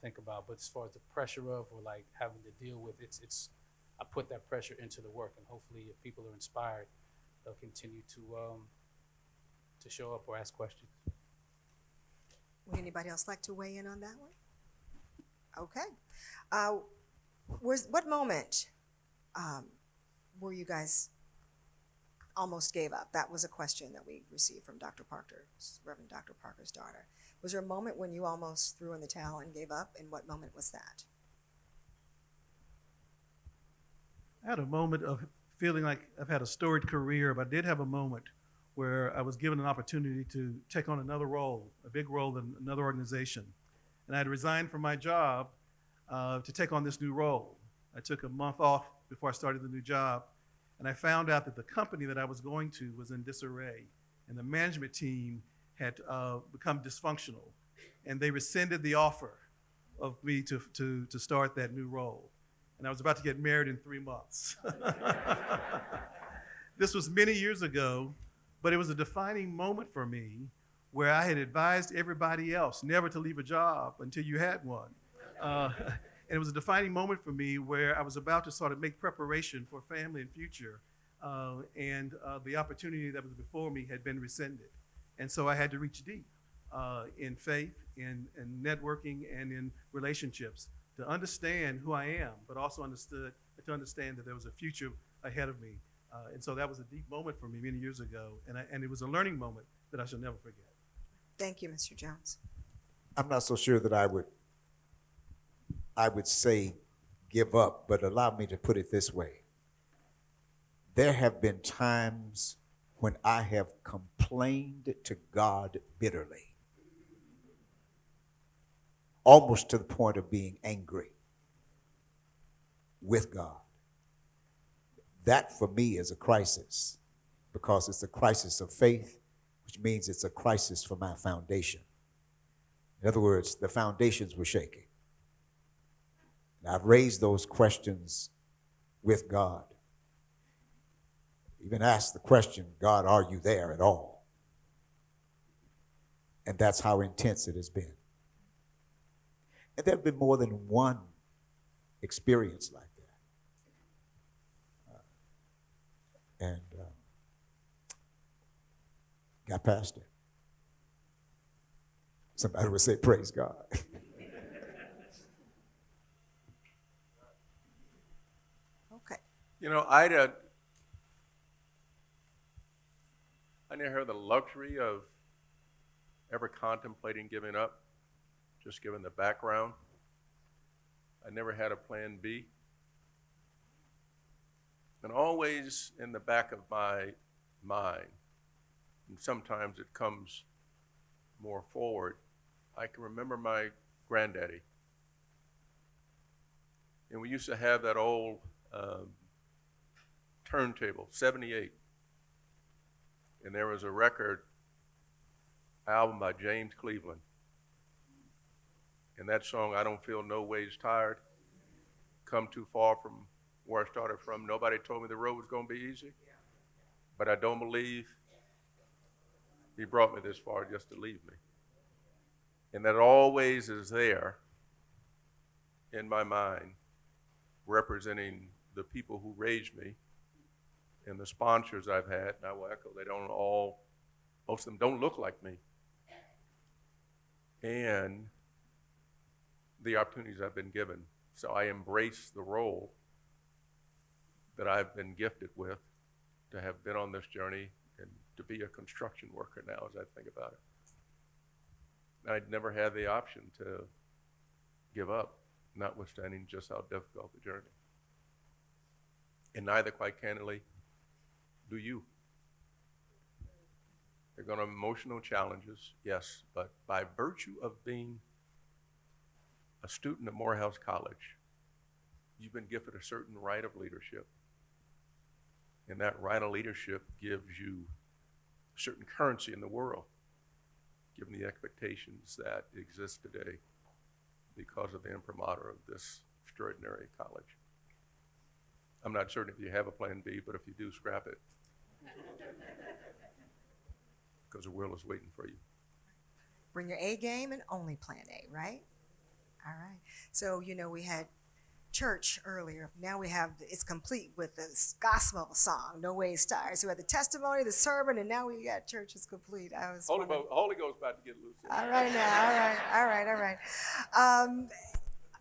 Speaker 6: think about. But as far as the pressure of or like having to deal with, it's I put that pressure into the work, and hopefully if people are inspired, they'll continue to show up or ask questions.
Speaker 3: Would anybody else like to weigh in on that one? Okay. What moment were you guys almost gave up? That was a question that we received from Dr. Parker, Reverend Dr. Parker's daughter. Was there a moment when you almost threw in the towel and gave up? And what moment was that?
Speaker 4: I had a moment of feeling like I've had a storied career, but I did have a moment where I was given an opportunity to take on another role, a big role in another organization. And I had resigned from my job to take on this new role. I took a month off before I started the new job, and I found out that the company that I was going to was in disarray, and the management team had become dysfunctional, and they rescinded the offer of me to start that new role. And I was about to get married in 3 months. This was many years ago, but it was a defining moment for me where I had advised everybody else never to leave a job until you had one. And it was a defining moment for me where I was about to sort of make preparation for family and future, and the opportunity that was before me had been rescinded. And so I had to reach deep in faith, in networking, and in relationships to understand who I am, but also to understand that there was a future ahead of me. And so that was a deep moment for me many years ago, and it was a learning moment that I shall never forget.
Speaker 3: Thank you, Mr. Jones.
Speaker 5: I'm not so sure that I would say give up, but allow me to put it this way. There have been times when I have complained to God bitterly, almost to the point of being angry with God. That for me is a crisis, because it's a crisis of faith, which means it's a crisis for my foundation. In other words, the foundations were shaking. And I've raised those questions with God. Even asked the question, God, are you there at all? And that's how intense it has been. And there have been more than one experience like that. And got past it. Somebody would say, praise God.
Speaker 3: Okay.
Speaker 7: I never had the luxury of ever contemplating giving up, just given the background. I never had a plan B. And always in the back of my mind, and sometimes it comes more forward, I can remember my granddaddy. And we used to have that old turntable, 78. And there was a record album by James Cleveland. And that song, I Don't Feel No Ways Tired, come too far from where I started from. Nobody told me the road was going to be easy, but I don't believe he brought me this far just to leave me. And that always is there in my mind, representing the people who raised me and the sponsors I've had. And I will echo, most of them don't look like me. And the opportunities I've been given. So I embrace the role that I've been gifted with, to have been on this journey and to be a construction worker now as I think about it. I'd never had the option to give up, notwithstanding just how difficult the journey. And neither, quite candidly, do you. They're going to have emotional challenges, yes, but by virtue of being a student at Morehouse College, you've been gifted a certain right of leadership. And that right of leadership gives you certain currency in the world, given the expectations that exist today because of the imprimatur of this extraordinary college. I'm not certain if you have a plan B, but if you do, scrap it. Because the world is waiting for you.
Speaker 3: Bring your A game and only plan A, right? All right. So, we had church earlier. Now we have, it's complete with this gospel song, No Way Stars. So we had the testimony, the sermon, and now we got church is complete.
Speaker 7: Holy Ghost about to get loose.
Speaker 3: All right now, all right.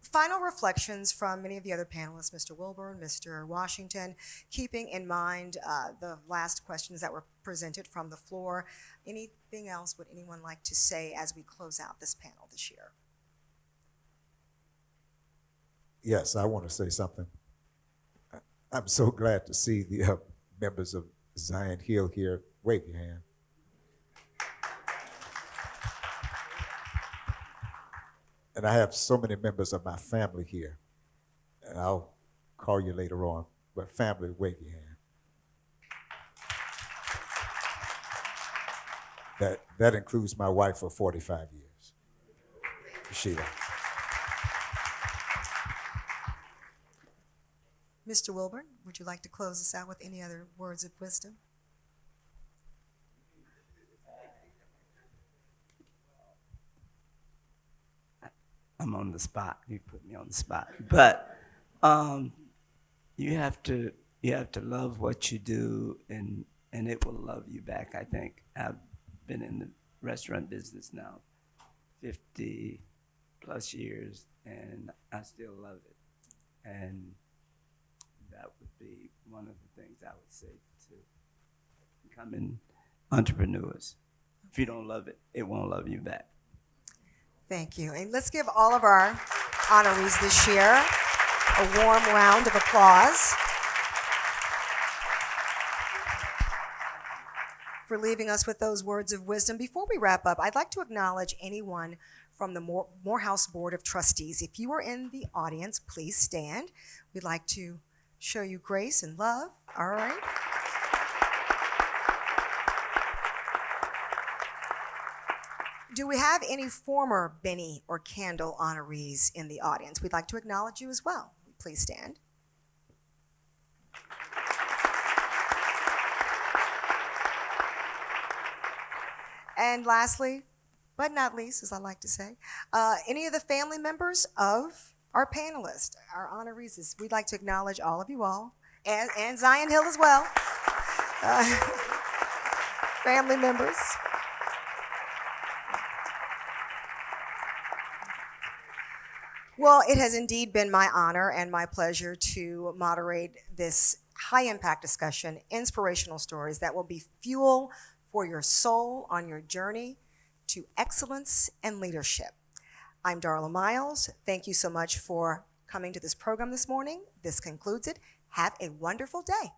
Speaker 3: Final reflections from many of the other panelists, Mr. Wilburn, Mr. Washington, keeping in mind the last questions that were presented from the floor. Anything else would anyone like to say as we close out this panel this year?
Speaker 5: Yes, I want to say something. I'm so glad to see the members of Zion Hill here. Wave your hand. And I have so many members of my family here. And I'll call you later on. But family, wave your hand. That includes my wife for 45 years, Sheila.
Speaker 3: Mr. Wilburn, would you like to close us out with any other words of wisdom?
Speaker 8: I'm on the spot. You put me on the spot. But you have to love what you do, and it will love you back, I think. I've been in the restaurant business now 50 plus years, and I still love it. And that would be one of the things I would say to becoming entrepreneurs. If you don't love it, it won't love you back.
Speaker 3: Thank you. And let's give all of our honorees this year a warm round of applause for leaving us with those words of wisdom. Before we wrap up, I'd like to acknowledge anyone from the Morehouse Board of Trustees. If you are in the audience, please stand. We'd like to show you grace and love. All right. Do we have any former Bennie or Candle honorees in the audience? We'd like to acknowledge you as well. Please stand. And lastly, but not least, as I like to say, any of the family members of our panelists, our honorees, we'd like to acknowledge all of you all, and Zion Hill as well. Family members. Well, it has indeed been my honor and my pleasure to moderate this high-impact discussion, inspirational stories that will be fuel for your soul on your journey to excellence and leadership. I'm Darla Miles. Thank you so much for coming to this program this morning. This concludes it. Have a wonderful day.